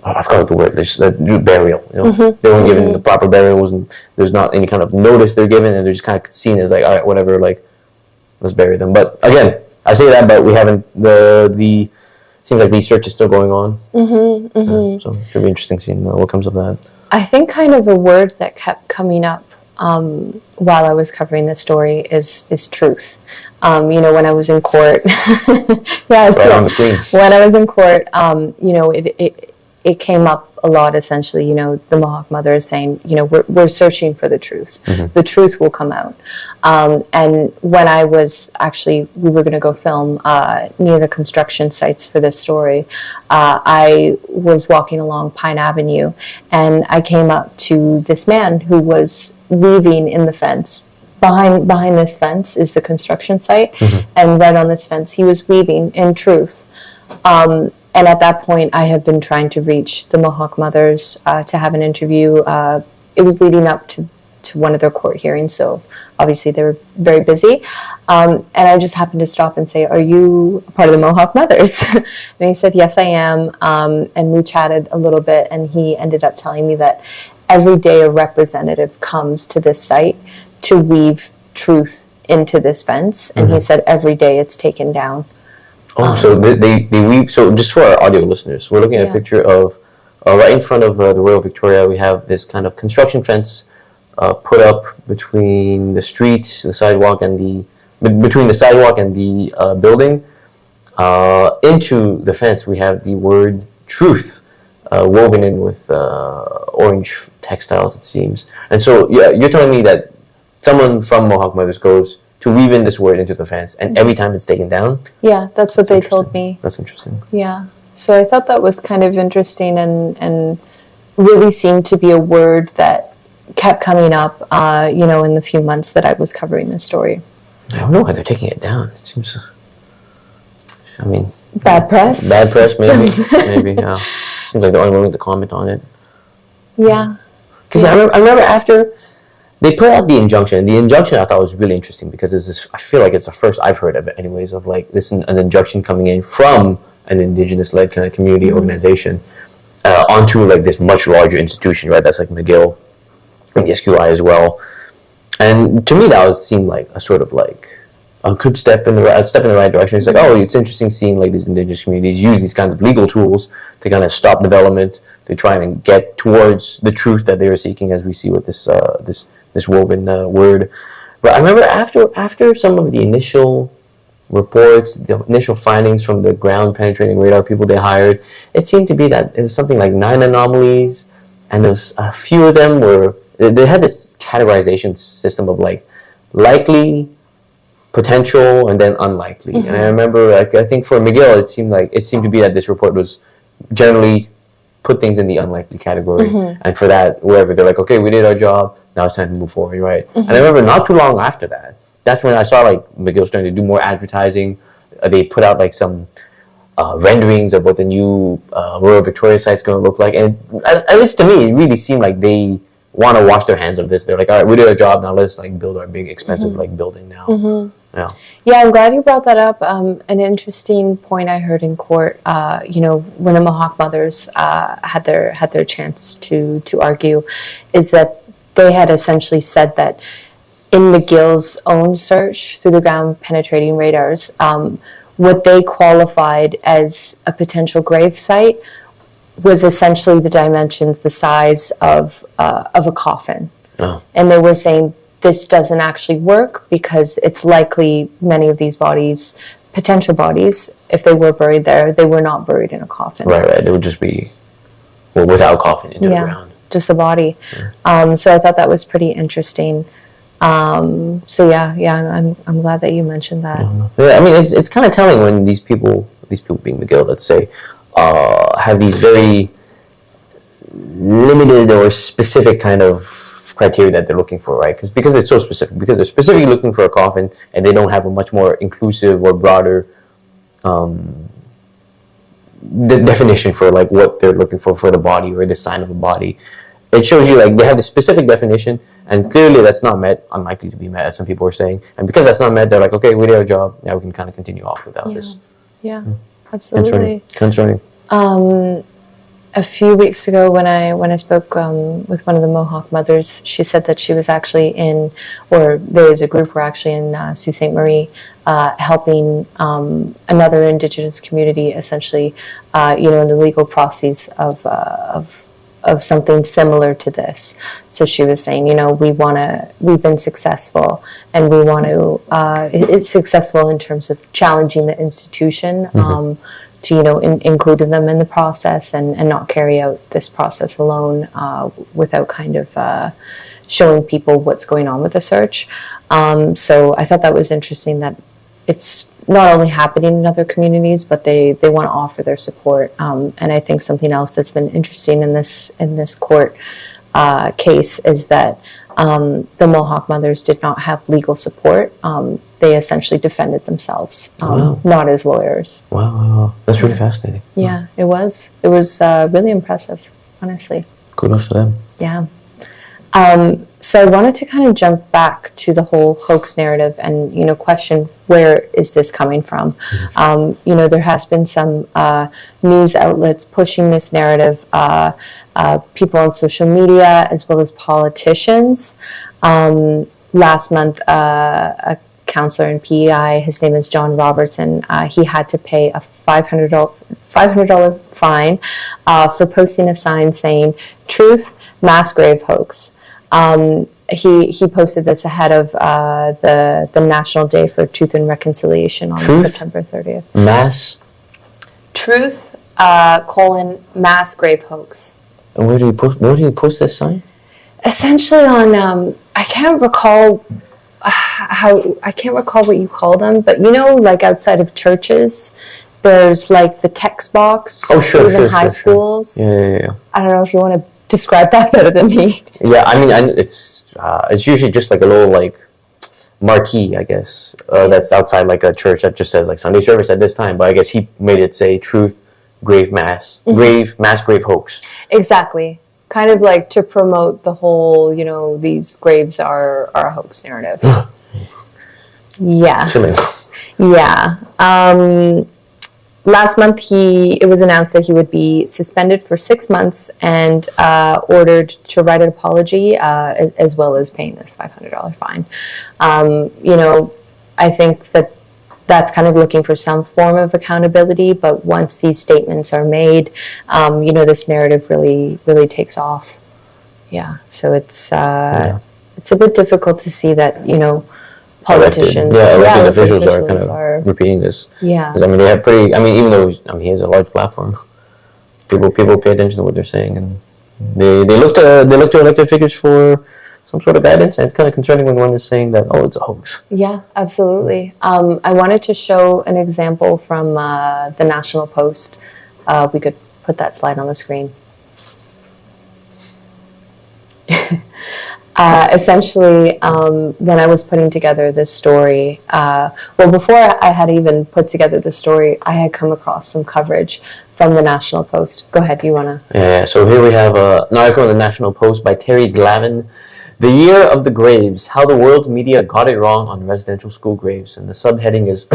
Speaker 1: I forgot the word. There's burial. They weren't given the proper burials, and there's not any kind of notice they're given, and they're just kind of seen as like, all right, whatever, like let's bury them. But again, I say that, but we haven't the seems like research is still going on. So it should be interesting seeing what comes of that.
Speaker 3: I think kind of a word that kept coming up while I was covering this story is truth. When I was in court, yeah,
Speaker 1: right on the screen.
Speaker 3: When I was in court, it came up a lot. Essentially, the Mohawk mother is saying, we're searching for the truth. The truth will come out. And when I was we were going to go film near the construction sites for this story. I was walking along Pine Avenue, and I came up to this man who was weaving in the fence. Behind this fence is the construction site, and right on this fence, he was weaving in truth. And at that point, I had been trying to reach the Mohawk mothers to have an interview. It was leading up to one of their court hearings, so obviously they were very busy. And I just happened to stop and say, "Are you a part of the Mohawk mothers?" And he said, "Yes, I am." And we chatted a little bit, and he ended up telling me that every day a representative comes to this site to weave truth into this fence, and he said every day it's taken down.
Speaker 1: Oh, so they weave. So just for our audio listeners, we're looking at a picture of right in front of the Royal Victoria, we have this kind of construction fence put up between the street, the sidewalk, and between the sidewalk and the building. Into the fence, we have the word "truth" woven in with orange textiles, it seems. And so, yeah, you're telling me that someone from Mohawk Mothers goes to weave in this word into the fence, and every time it's taken down?
Speaker 3: Yeah, that's what they told me.
Speaker 1: That's interesting.
Speaker 3: Yeah. So I thought that was kind of interesting and really seemed to be a word that kept coming up, in the few months that I was covering this story.
Speaker 1: I don't know why they're taking it down. It seems,
Speaker 3: Bad press?
Speaker 1: Bad press, maybe. Maybe, yeah. Seems like they're unwilling to comment on it.
Speaker 3: Yeah.
Speaker 1: Because I remember after they put out the injunction. The injunction I thought was really interesting because I feel like it's the first I've heard of it, anyways, of like this an injunction coming in from an indigenous-led kind of community organization onto like this much larger institution, right? That's like McGill and the SQI as well. And to me, that seemed like a sort of like a good step in the right direction. It's like, oh, it's interesting seeing like these indigenous communities use these kinds of legal tools to kind of stop development, to try and get towards the truth that they are seeking, as we see with this woven word. But I remember after some of the initial reports, the initial findings from the ground penetrating radar people they hired, it seemed to be that it was something like 9 anomalies, and there was a few of them they had this categorization system of like likely, potential, and then unlikely. And I remember, I think for McGill, it seemed to be that this report was generally put things in the unlikely category, and for that, wherever they're like, okay, we did our job, now it's time to move forward, right? And I remember not too long after that, that's when I saw like McGill starting to do more advertising. They put out like some renderings of what the new Royal Victoria site's going to look like, and at least to me, it really seemed like they want to wash their hands of this. They're like, all right, we did our job, now let's like build our big expensive like building now.
Speaker 3: Yeah, I'm glad you brought that up. An interesting point I heard in court, when the Mohawk Mothers had their chance to argue, is that they had essentially said that in McGill's own search through the ground penetrating radars, what they qualified as a potential grave site was essentially the dimensions, the size of a coffin.
Speaker 1: Oh.
Speaker 3: And they were saying this doesn't actually work because it's likely many of these bodies, potential bodies, if they were buried there, they were not buried in a coffin.
Speaker 1: Right. They would just be without coffin into the ground.
Speaker 3: Just the body. So I thought that was pretty interesting. I'm glad that you mentioned that.
Speaker 1: Yeah, I mean, it's kind of telling when these people being McGill, let's say, have these very limited or specific kind of criteria that they're looking for, right? Because it's so specific. Because they're specifically looking for a coffin, and they don't have a much more inclusive or broader the definition for like what they're looking for the body or the sign of a body. It shows you like they have the specific definition, and clearly that's not met, unlikely to be met, as some people are saying. And because that's not met, they're like, okay, we did our job. Now we can kind of continue off without this.
Speaker 3: Yeah, absolutely.
Speaker 1: Concerning.
Speaker 3: A few weeks ago, when I spoke with one of the Mohawk mothers, she said that she was actually there is a group we're actually in Sault Ste. Marie, helping another Indigenous community, essentially, in the legal process of something similar to this. So she was saying, we've been successful, and we want to, it's successful in terms of challenging the institution, to, include them in the process and not carry out this process alone without kind of showing people what's going on with the search. So I thought that was interesting that it's not only happening in other communities, but they want to offer their support. And I think something else that's been interesting in this court case is that the Mohawk mothers did not have legal support. They essentially defended themselves, not as lawyers.
Speaker 1: Wow. That's really fascinating.
Speaker 3: Yeah, it was. It was really impressive, honestly.
Speaker 1: Kudos to them.
Speaker 3: Yeah. So I wanted to kind of jump back to the whole hoax narrative and, question where is this coming from? There has been some news outlets pushing this narrative, people on social media as well as politicians. Last month, a counselor in PEI, his name is John Robertson, he had to pay a $500 $500 fine for posting a sign saying "Truth, Mass Grave Hoax." He posted this ahead of the National Day for Truth and Reconciliation on
Speaker 1: Truth?
Speaker 3: September 30th.
Speaker 1: Mass.
Speaker 3: Truth, mass grave hoax.
Speaker 1: And where did he post this sign?
Speaker 3: Essentially on, I can't recall what you call them, but like outside of churches, there's like the text box.
Speaker 1: Oh, sure,
Speaker 3: even
Speaker 1: sure,
Speaker 3: high
Speaker 1: sure, sure.
Speaker 3: schools.
Speaker 1: Yeah.
Speaker 3: I don't know if you want to describe that better than me.
Speaker 1: Yeah, I mean, it's usually just like a little like marquee, I guess, that's outside like a church that just says like Sunday service at this time. But I guess he made it say "Truth, mass grave hoax."
Speaker 3: Exactly. Kind of like to promote the whole, these graves are a hoax narrative. Yeah.
Speaker 1: Chilling.
Speaker 3: Yeah. Last month, it was announced that he would be suspended for 6 months and ordered to write an apology, as well as paying this $500 fine. I think that's kind of looking for some form of accountability, but once these statements are made, this narrative really takes off. Yeah, so it's a bit difficult to see that, politicians,
Speaker 1: elected officials are kind of repeating this.
Speaker 3: Yeah.
Speaker 1: Because, I mean, they have even though he has a large platform, people pay attention to what they're saying, and they look to elected figures for some sort of guidance, and it's kind of concerning when one is saying that, it's a hoax.
Speaker 3: Yeah, absolutely. I wanted to show an example from the National Post. We could put that slide on the screen. Essentially, when I was putting together this story, before I had even put together the story, I had come across some coverage from the National Post. Go ahead, you want to?
Speaker 1: Yeah, so here we have an article in the National Post by Terry Glavin, "The Year of the Graves, How the World's Media Got It Wrong on Residential School Graves." And the subheading is,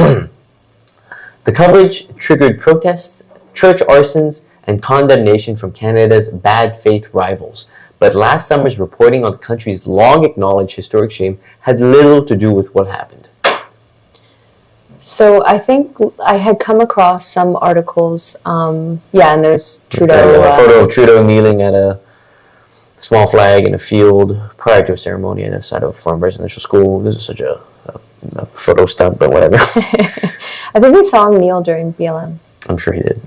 Speaker 1: "The coverage triggered protests, church arsons, and condemnation from Canada's bad faith rivals. But last summer's reporting on the country's long-acknowledged historic shame had little to do with what happened."
Speaker 3: So I think I had come across some articles, and there's Trudeau.
Speaker 1: A photo of Trudeau kneeling at a small flag in a field prior to a ceremony at the side of a farm residential school. This is such a photo stunt, but whatever.
Speaker 3: I think we saw him kneel during BLM.
Speaker 1: I'm sure he did.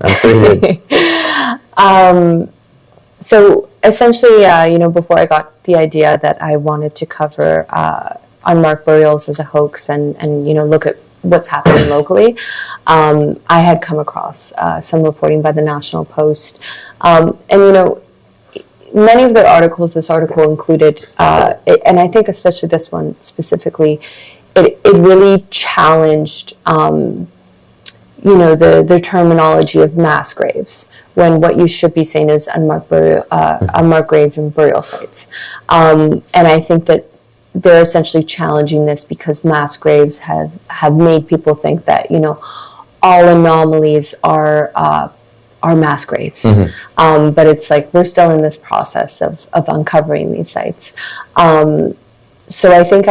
Speaker 3: So essentially, before I got the idea that I wanted to cover unmarked burials as a hoax and look at what's happening locally, I had come across some reporting by the National Post. Many of their articles, this article included, and I think especially this one specifically, it really challenged the terminology of mass graves, when what you should be saying is unmarked graves and burial sites. And I think that they're essentially challenging this because mass graves have made people think that, all anomalies are mass graves. Mm-hmm. But it's like we're still in this process of uncovering these sites. So I think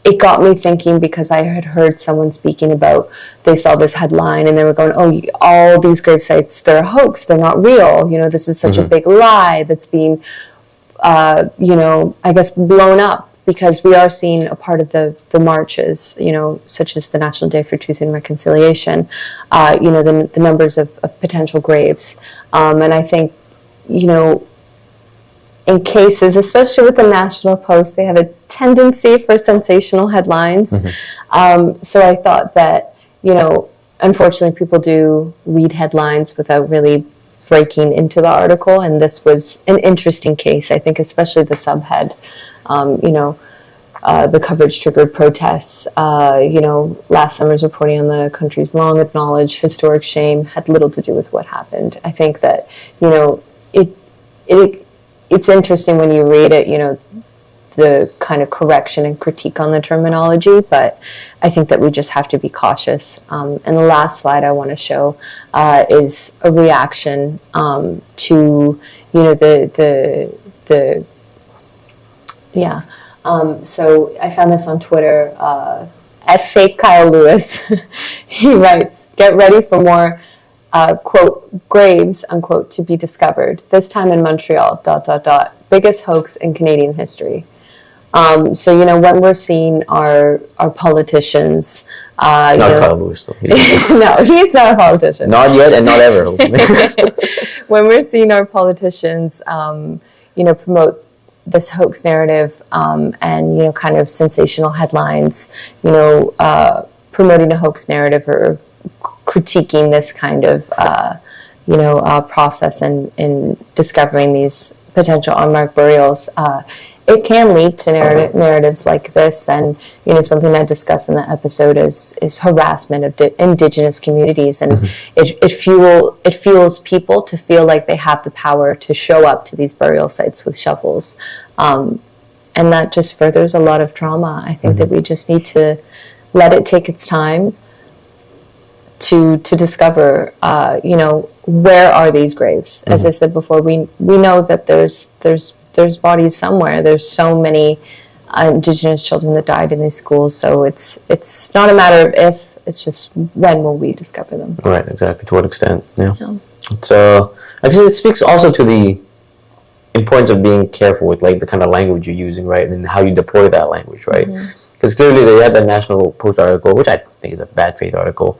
Speaker 3: it got me thinking, because I had heard someone speaking about, they saw this headline and they were going, all these grave sites, they're a hoax, they're not real. This is such a big lie that's being, I guess, blown up, because we are seeing a part of the marches, such as the National Day for Truth and Reconciliation, the numbers of potential graves. And I think, in cases, especially with the National Post, they have a tendency for sensational headlines. Mm-hmm. So I thought that, unfortunately people do read headlines without really breaking into the article. And this was an interesting case, I think, especially the subhead. The coverage triggered protests. Last summer's reporting on the country's long acknowledged historic shame had little to do with what happened. I think that, it's interesting when you read it, the kind of correction and critique on the terminology, but I think that we just have to be cautious. And the last slide I want to show is a reaction to, so I found this on Twitter, at fake Kyle Lewis. He writes, "Get ready for more quote, graves, unquote, to be discovered, this time in Montreal, ... biggest hoax in Canadian history. So, when we're seeing our politicians,
Speaker 1: Not Carl Lewis, though.
Speaker 3: no, he's not a politician.
Speaker 1: Not yet and not ever.
Speaker 3: When we're seeing our politicians, promote this hoax narrative, and, kind of sensational headlines, promoting a hoax narrative or critiquing this kind of, process in discovering these potential unmarked burials, it can lead to narratives like this, and something I discussed in the episode is harassment of Indigenous communities, and it fuels people to feel like they have the power to show up to these burial sites with shovels, and that just furthers a lot of trauma. I think that we just need to let it take its time to discover, where are these graves? As I said before, we know that there's bodies somewhere. There's so many Indigenous children that died in these schools. So it's not a matter of if, it's just when will we discover them.
Speaker 1: Right, exactly. To what extent? Yeah. It's actually, it speaks also to the importance of being careful with like the kind of language you're using, right, and how you deploy that language, right? Because clearly they had that National Post article, which I think is a bad faith article.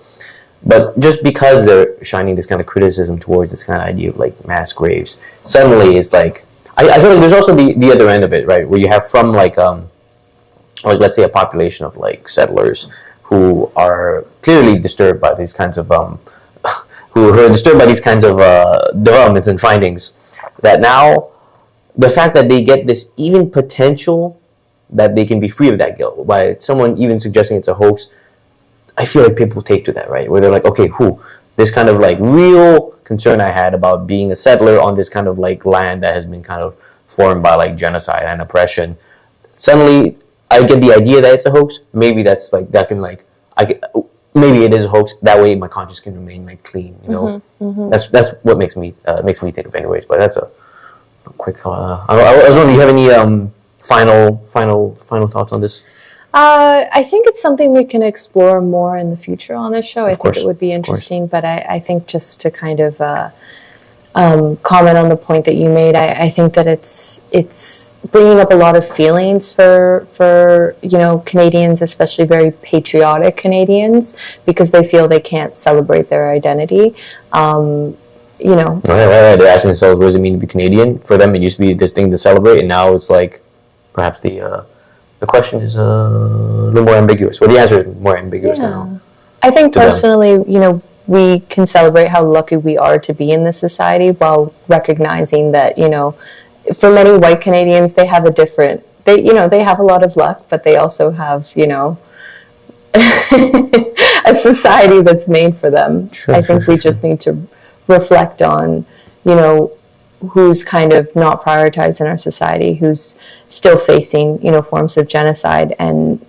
Speaker 1: But just because they're shining this kind of criticism towards this kind of idea of like mass graves, suddenly it's like, I feel like there's also the other end of it, right? Where you have from like let's say a population of like settlers who are clearly disturbed by these kinds of who are disturbed by these kinds of developments and findings. That now the fact that they get this even potential that they can be free of that guilt by someone even suggesting it's a hoax, I feel like people take to that, right? Where they're like, okay, this kind of like real concern I had about being a settler on this kind of like land that has been kind of formed by like genocide and oppression. Suddenly, I get the idea that it's a hoax. Maybe that's like that can like maybe it is a hoax. That way, my conscience can remain like clean. That's what makes me think of anyways. But that's a quick thought. I was wondering, do you have any final thoughts on this?
Speaker 3: I think it's something we can explore more in the future on this show. I think it would be interesting, but I think just to kind of comment on the point that you made, I think that it's bringing up a lot of feelings for Canadians, especially very patriotic Canadians, because they feel they can't celebrate their identity. Right.
Speaker 1: They're asking themselves, what does it mean to be Canadian? For them, it used to be this thing to celebrate, and now it's like perhaps the question is a little more ambiguous. Well, the answer is more ambiguous now.
Speaker 3: I think personally, we can celebrate how lucky we are to be in this society while recognizing that, for many white Canadians, they have they have a lot of luck, but they also have, a society that's made for them. I think we just need to reflect on, who's kind of not prioritized in our society, who's still facing, forms of genocide, and,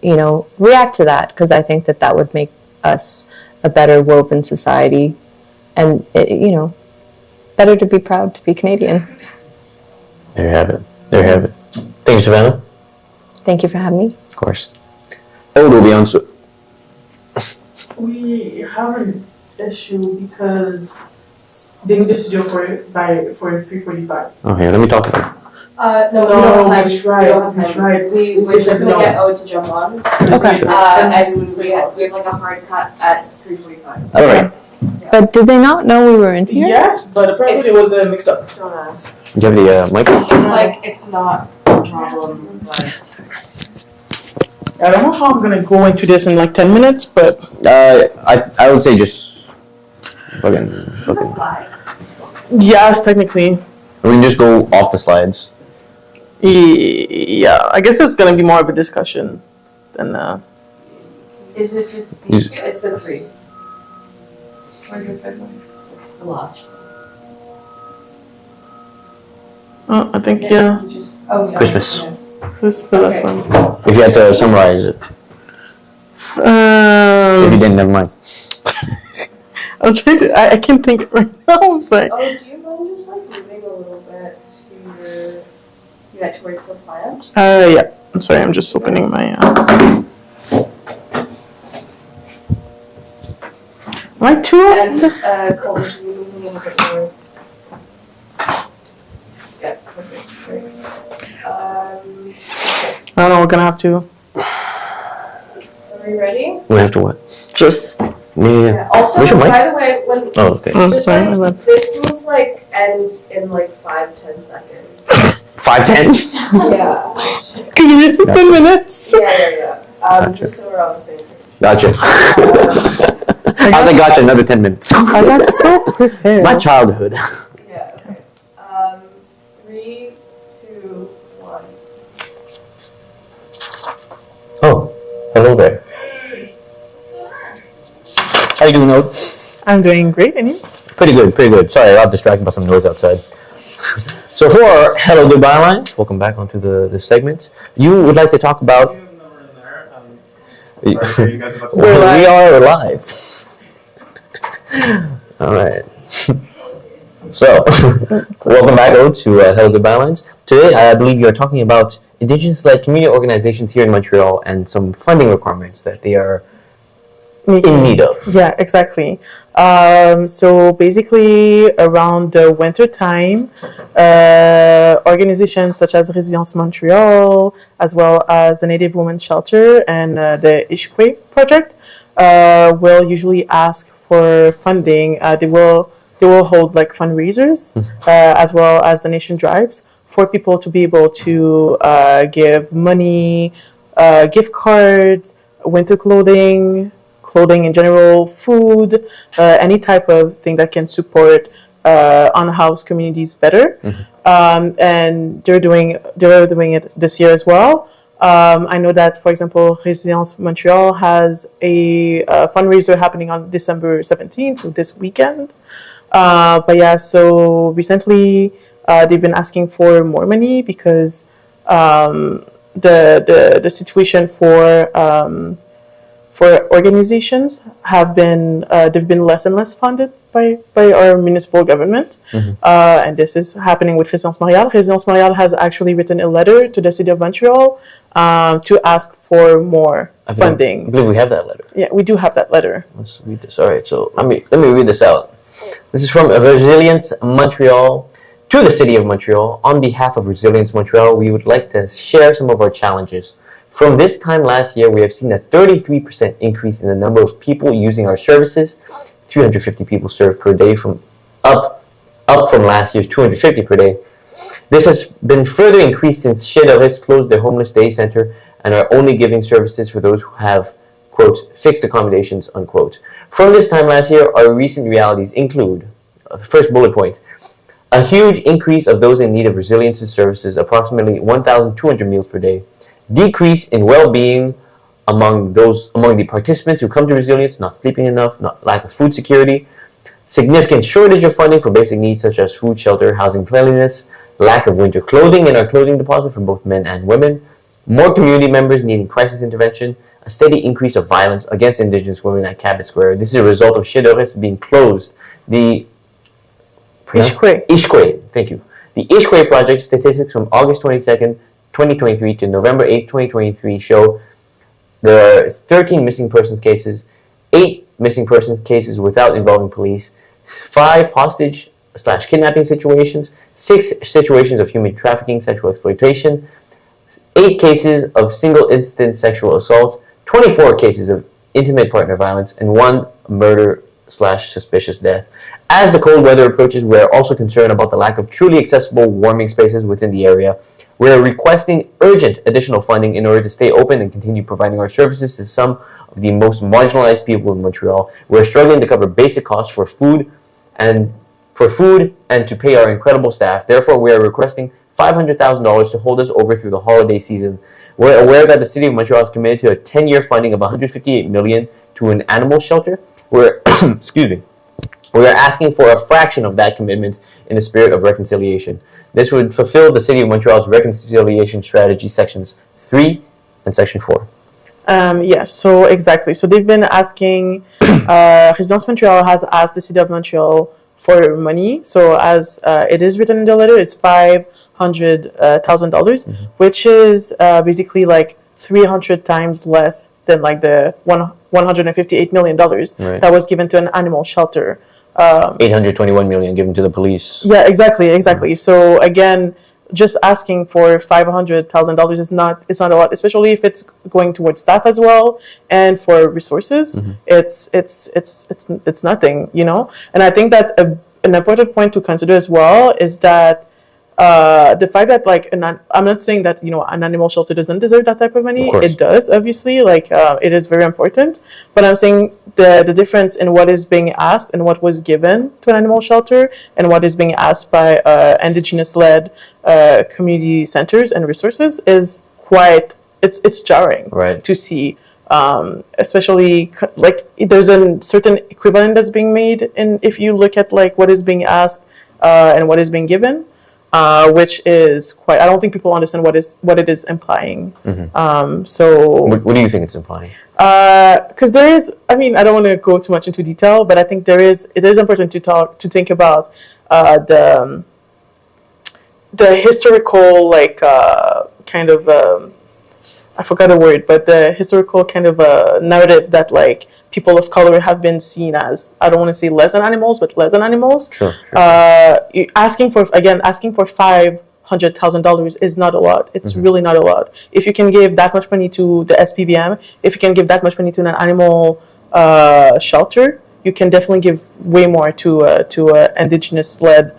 Speaker 3: react to that, because I think that would make us a better woven society, and, better to be proud to be Canadian.
Speaker 1: There you have it. Thanks, Savannah.
Speaker 3: Thank you for having me.
Speaker 1: Of course. Oh, will be on.
Speaker 7: We have an issue because they need the studio for 3:45.
Speaker 1: Okay, let me talk about it.
Speaker 8: No, we don't have time.
Speaker 7: We tried.
Speaker 8: We're just gonna get Ode to jump on.
Speaker 3: Okay.
Speaker 8: And we have like a hard cut at 3:45.
Speaker 1: All right.
Speaker 8: Yeah.
Speaker 3: But did they not know we were in here?
Speaker 7: Yes, but apparently it was a mix-up.
Speaker 8: Don't ask.
Speaker 1: Do you have the mic?
Speaker 8: It's not a problem, but.
Speaker 7: I don't know how I'm gonna go into this in like 10 minutes, but
Speaker 1: I would say just fucking.
Speaker 7: yes, technically.
Speaker 1: We can just go off the slides.
Speaker 7: Yeah, I guess it's gonna be more of a discussion than.
Speaker 8: Is it just
Speaker 1: Yes.
Speaker 8: it's the 3. Where's the 3rd one? It's the last.
Speaker 7: I think yeah.
Speaker 8: Sorry.
Speaker 1: Christmas.
Speaker 8: Yeah.
Speaker 7: This is the last one.
Speaker 1: If you had to summarize it. If you didn't, never mind.
Speaker 7: I'm trying to. I can't think right now. I'm sorry.
Speaker 8: Oh, do you mind just like moving a little bit towards the plant?
Speaker 7: Yeah. I'm sorry. I'm just opening my. Am I too?
Speaker 8: And Cole,
Speaker 7: don't know. We're gonna have to
Speaker 8: Are we ready?
Speaker 1: We have to what?
Speaker 7: just.
Speaker 1: Yeah.
Speaker 8: Also,
Speaker 1: Where's your mic?
Speaker 8: by the way, when
Speaker 1: Oh, okay.
Speaker 8: just
Speaker 7: sorry,
Speaker 8: like,
Speaker 7: my bad.
Speaker 8: this needs like end in like 5-10 seconds.
Speaker 1: 5:10.
Speaker 8: Yeah.
Speaker 7: Because we did 10 minutes.
Speaker 8: Yeah.
Speaker 1: Gotcha.
Speaker 8: Just so we're on the same page.
Speaker 1: Gotcha. How's I gotcha? Another 10 minutes.
Speaker 7: I got so prepared.
Speaker 1: My childhood.
Speaker 8: Yeah. Okay. 3, 2, 1.
Speaker 1: Oh, hello there. How you doing, Ode?
Speaker 7: I'm doing great, and you?
Speaker 1: Pretty good, pretty good. Sorry, I got distracted by some noise outside. So for our Hello Goodbye lines, welcome back onto the segment. You would like to talk about... We are live. All right. So, welcome back, Ode, to Hello Goodbye lines. Today, I believe you are talking about Indigenous-led community organizations here in Montreal and some funding requirements that they are in need of.
Speaker 7: Yeah, exactly. So basically, around the winter time, organizations such as Resilience Montreal, as well as the Native Women's Shelter and the Ishkwe Project, will usually ask for funding. They will hold like fundraisers, as well as donation drives for people to be able to give money, gift cards, winter clothing in general, food, any type of thing that can support unhoused communities better. And they're doing it this year as well. I know that, for example, Resilience Montreal has a fundraiser happening on December 17th, so this weekend. But yeah, so recently they've been asking for more money because the situation for organizations have been they've been less and less funded by our municipal government, and this is happening with Resilience Montreal. Resilience Montreal has actually written a letter to the City of Montreal to ask for more funding.
Speaker 1: I believe we have that letter.
Speaker 7: Yeah, we do have that letter.
Speaker 1: Let's read this. All right, so let me read this out. This is from Resilience Montreal to the City of Montreal. On behalf of Resilience Montreal, we would like to share some of our challenges. From this time last year, we have seen a 33% increase in the number of people using our services, 350 people served per day, up from last year's 250 per day. This has been further increased since Chez Doris closed their homeless day center and are only giving services for those who have, quote, fixed accommodations, unquote. From this time last year, our recent realities include, the first bullet point, a huge increase of those in need of resilience services, approximately 1,200 meals per day. Decrease in well-being among the participants who come to resilience, not sleeping enough, lack of food security, significant shortage of funding for basic needs such as food, shelter, housing, cleanliness, lack of winter clothing in our clothing deposit for both men and women, more community members needing crisis intervention, a steady increase of violence against Indigenous women at Cabot Square. This is a result of Chez Doris being closed. The Ishkwe, thank you. The Ishkwe Project statistics from August 22nd, 2023 to November 8, 2023 show there are 13 missing persons cases, 8 missing persons cases without involving police, 5 hostage/kidnapping situations, 6 situations of human trafficking, sexual exploitation, 8 cases of single-incident sexual assault, 24 cases of intimate partner violence, and 1 murder/suspicious death. As the cold weather approaches, we are also concerned about the lack of truly accessible warming spaces within the area. We are requesting urgent additional funding in order to stay open and continue providing our services to some of the most marginalized people in Montreal. We are struggling to cover basic costs for food and to pay our incredible staff. Therefore, we are requesting $500,000 to hold us over through the holiday season. We're aware that the City of Montreal is committed to a 10-year funding of $158 million to an animal shelter. We're We are asking for a fraction of that commitment in the spirit of reconciliation. This would fulfill the City of Montreal's reconciliation strategy sections 3 and section 4.
Speaker 7: Yes, so exactly. So they've been asking, Resilience Montreal has asked the City of Montreal for money. So as it is written in the letter, it's $500,000, which is basically like 300 times less than like the $158 million that was given to an animal shelter.
Speaker 1: 821 million given to the police.
Speaker 7: Yeah, exactly. So again, just asking for $500,000 is not, it's not a lot, especially if it's going towards staff as well and for resources. It's nothing, you know. And I think that an important point to consider as well is that the fact that like I'm not saying that, you know, an animal shelter doesn't deserve that type of money. It does, obviously, like it is very important. But I'm saying the difference in what is being asked and what was given to an animal shelter and what is being asked by indigenous-led community centers and resources is quite, it's jarring to see. Especially like there's a certain equivalent that's being made, and if you look at like what is being asked and what is being given, which is quite, I don't think people understand what it is implying. So
Speaker 1: what do you think it's implying?
Speaker 7: Because there is, I mean, I don't want to go too much into detail, but I think it is important to think about the historical, like kind of I forgot a word, but the historical kind of narrative that like people of color have been seen as, I don't want to say less than animals, but less than animals. Asking for $500,000 is not a lot. It's really not a lot. If you can give that much money to the SPVM, if you can give that much money to an animal shelter, you can definitely give way more to indigenous-led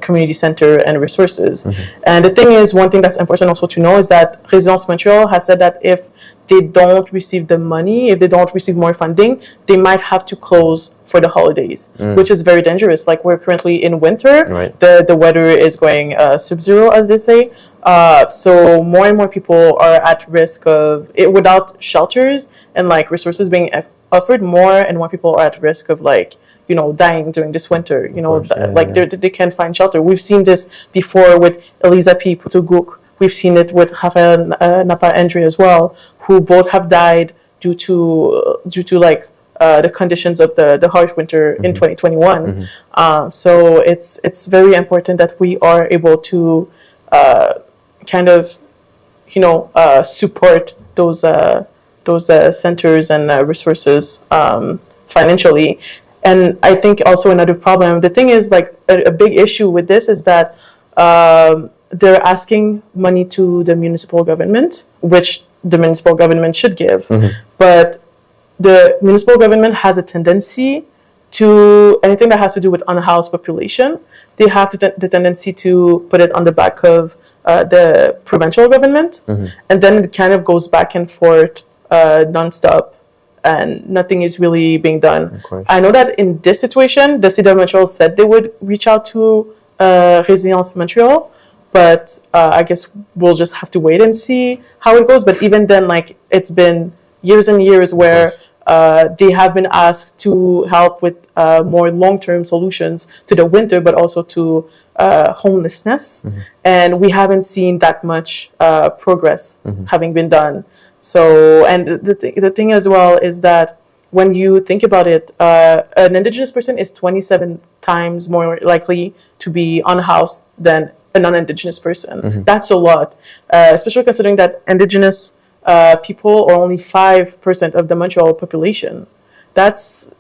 Speaker 7: community center and resources. And the thing is, one thing that's important also to know is that Résidence Montreal has said that if they don't receive the money, if they don't receive more funding, they might have to close for the holidays, which is very dangerous. Like we're currently in winter, the weather is going sub-zero, as they say. So more and more people are at risk of it without shelters and like resources being offered. More and more people are at risk of like, you know, dying during this winter. You know, they can't find shelter. We've seen this before with Elisa P. Putuguk. We've seen it with Rafael Napa Andre as well, who both have died due to like the conditions of the harsh winter in 2021. So it's very important that we are able to kind of, you know, support those centers and resources financially. And I think also another problem, the thing is like a big issue with this is that they're asking money to the municipal government, which the municipal government should give. But the municipal government has a tendency to, anything that has to do with unhoused population, they have the tendency to put it on the back of the provincial government. And then it kind of goes back and forth nonstop. And nothing is really being done. I know that in this situation, the city of Montreal said they would reach out to Résidence Montreal, but I guess we'll just have to wait and see how it goes. But even then, like it's been years and years where they have been asked to help with more long-term solutions to the winter, but also to homelessness, and we haven't seen that much progress having been done. So, and the thing as well is that when you think about it, an Indigenous person is 27 times more likely to be unhoused than a non-Indigenous person. That's a lot, especially considering that Indigenous people are only 5% of the Montreal population. That's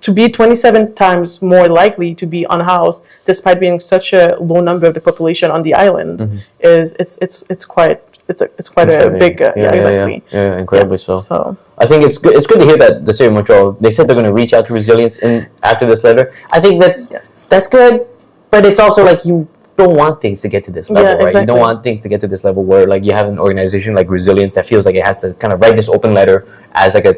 Speaker 7: to be 27 times more likely to be unhoused, despite being such a low number of the population on the island. It's quite a big
Speaker 1: incredibly so. I think it's good to hear that the city of Montreal, they said they're going to reach out to resilience after this letter. I think that's good, but it's also like you don't want things to get to this level, right? You don't want things to get to this level where like you have an organization like Resilience that feels like it has to kind of write this open letter as like a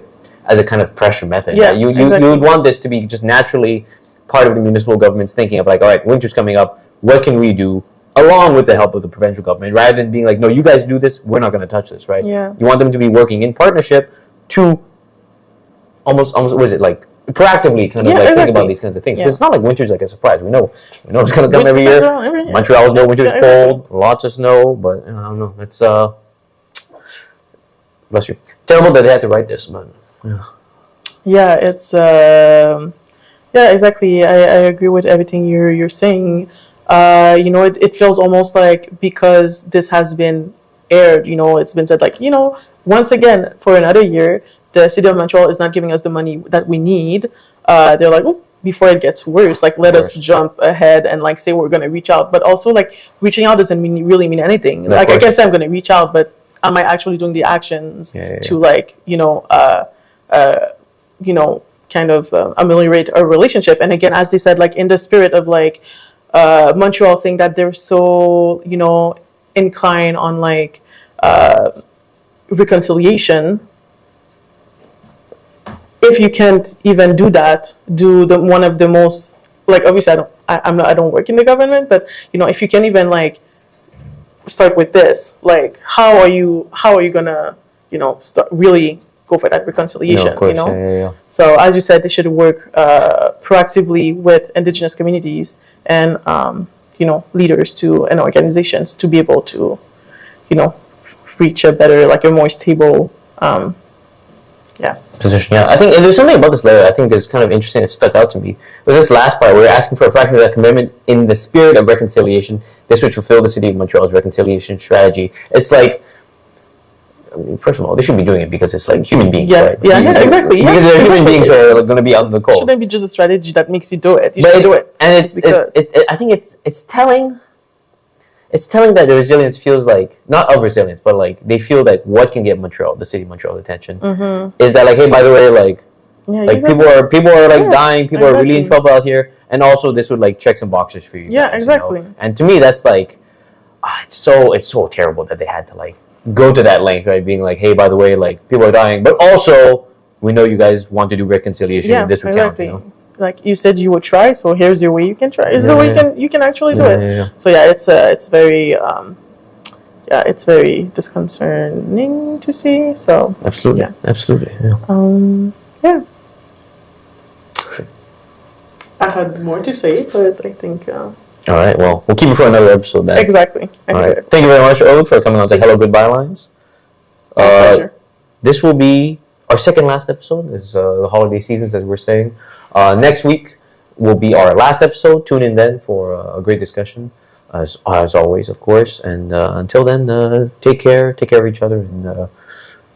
Speaker 1: kind of pressure method. You would want this to be just naturally part of the municipal government's thinking of like, all right, winter's coming up, what can we do along with the help of the provincial government, rather than being like, no, you guys do this, we're not going to touch this, right? You want them to be working in partnership to almost what is it, like proactively kind of think about these kinds of things. Because it's not like winter's like a surprise. We know it's going to come every year. Montreal's no winter's cold, lots of snow, but I don't know. It's bless you. Terrible that they had to write this, but
Speaker 7: it's exactly. I agree with everything you're saying. It feels almost like because this has been aired, it's been said like, once again, for another year, the city of Montreal is not giving us the money that we need. They're like, oh, before it gets worse. Like, let us
Speaker 1: course.
Speaker 7: jump ahead and like say we're gonna reach out, but also like reaching out doesn't really mean anything.
Speaker 1: Of
Speaker 7: Like, I
Speaker 1: course.
Speaker 7: can say I'm gonna reach out, but am I actually doing the actions
Speaker 1: Yeah.
Speaker 7: to like kind of ameliorate a relationship? And again, as they said, like in the spirit of like Montreal saying that they're so inclined on like reconciliation. If you can't even do that, do the one of the most, like, obviously I don't work in the government, but if you can't even like start with this, like how are you gonna start really go for that reconciliation?
Speaker 1: No, of course. Yeah.
Speaker 7: So as you said, they should work proactively with Indigenous communities and leaders and organizations to be able to reach a better, like a more stable
Speaker 1: Position. Yeah, I think there's something about this letter I think is kind of interesting. It stuck out to me. It was this last part. We're asking for a fraction of that commitment in the spirit of reconciliation. This would fulfill the city of Montreal's reconciliation strategy. It's like, I mean, first of all, they should be doing it because it's like human beings, right?
Speaker 7: Exactly.
Speaker 1: Because they're human beings who are like, going to be out in the cold.
Speaker 7: Shouldn't be just a strategy that makes you do it. You
Speaker 1: But
Speaker 7: should do it.
Speaker 1: and
Speaker 7: because
Speaker 1: I think it's telling. It's telling that the resilience feels like, not of resilience, but like they feel that what can get Montreal, the city of Montreal's attention, is that like, hey, by the way, like people are like dying, people are really in trouble out here, and also this would like check some boxes for you.
Speaker 7: Yeah,
Speaker 1: guys,
Speaker 7: exactly.
Speaker 1: And to me, that's like, it's so terrible that they had to like go to that length, right? Being like, hey, by the way, like people are dying, but also we know you guys want to do reconciliation.
Speaker 7: Yeah,
Speaker 1: and this would
Speaker 7: exactly.
Speaker 1: count.
Speaker 7: Like you said, you would try. So here's your way you can try. Here's the way you can actually do it.
Speaker 1: Yeah.
Speaker 7: So yeah, it's very it's very disconcerting to see. So
Speaker 1: Absolutely.
Speaker 7: Yeah.
Speaker 1: Absolutely. Yeah.
Speaker 7: Yeah. I had more to say, but I think
Speaker 1: All right. Well, we'll keep it for another episode then.
Speaker 7: exactly.
Speaker 1: All right. Thank you very much, Ode, for coming on to Hello Goodbye Lines.
Speaker 7: Pleasure.
Speaker 1: This will be our second last episode. Is the holiday seasons, as we're saying. Next week will be our last episode. Tune in then for a great discussion, as always, of course. And until then, take care of each other, and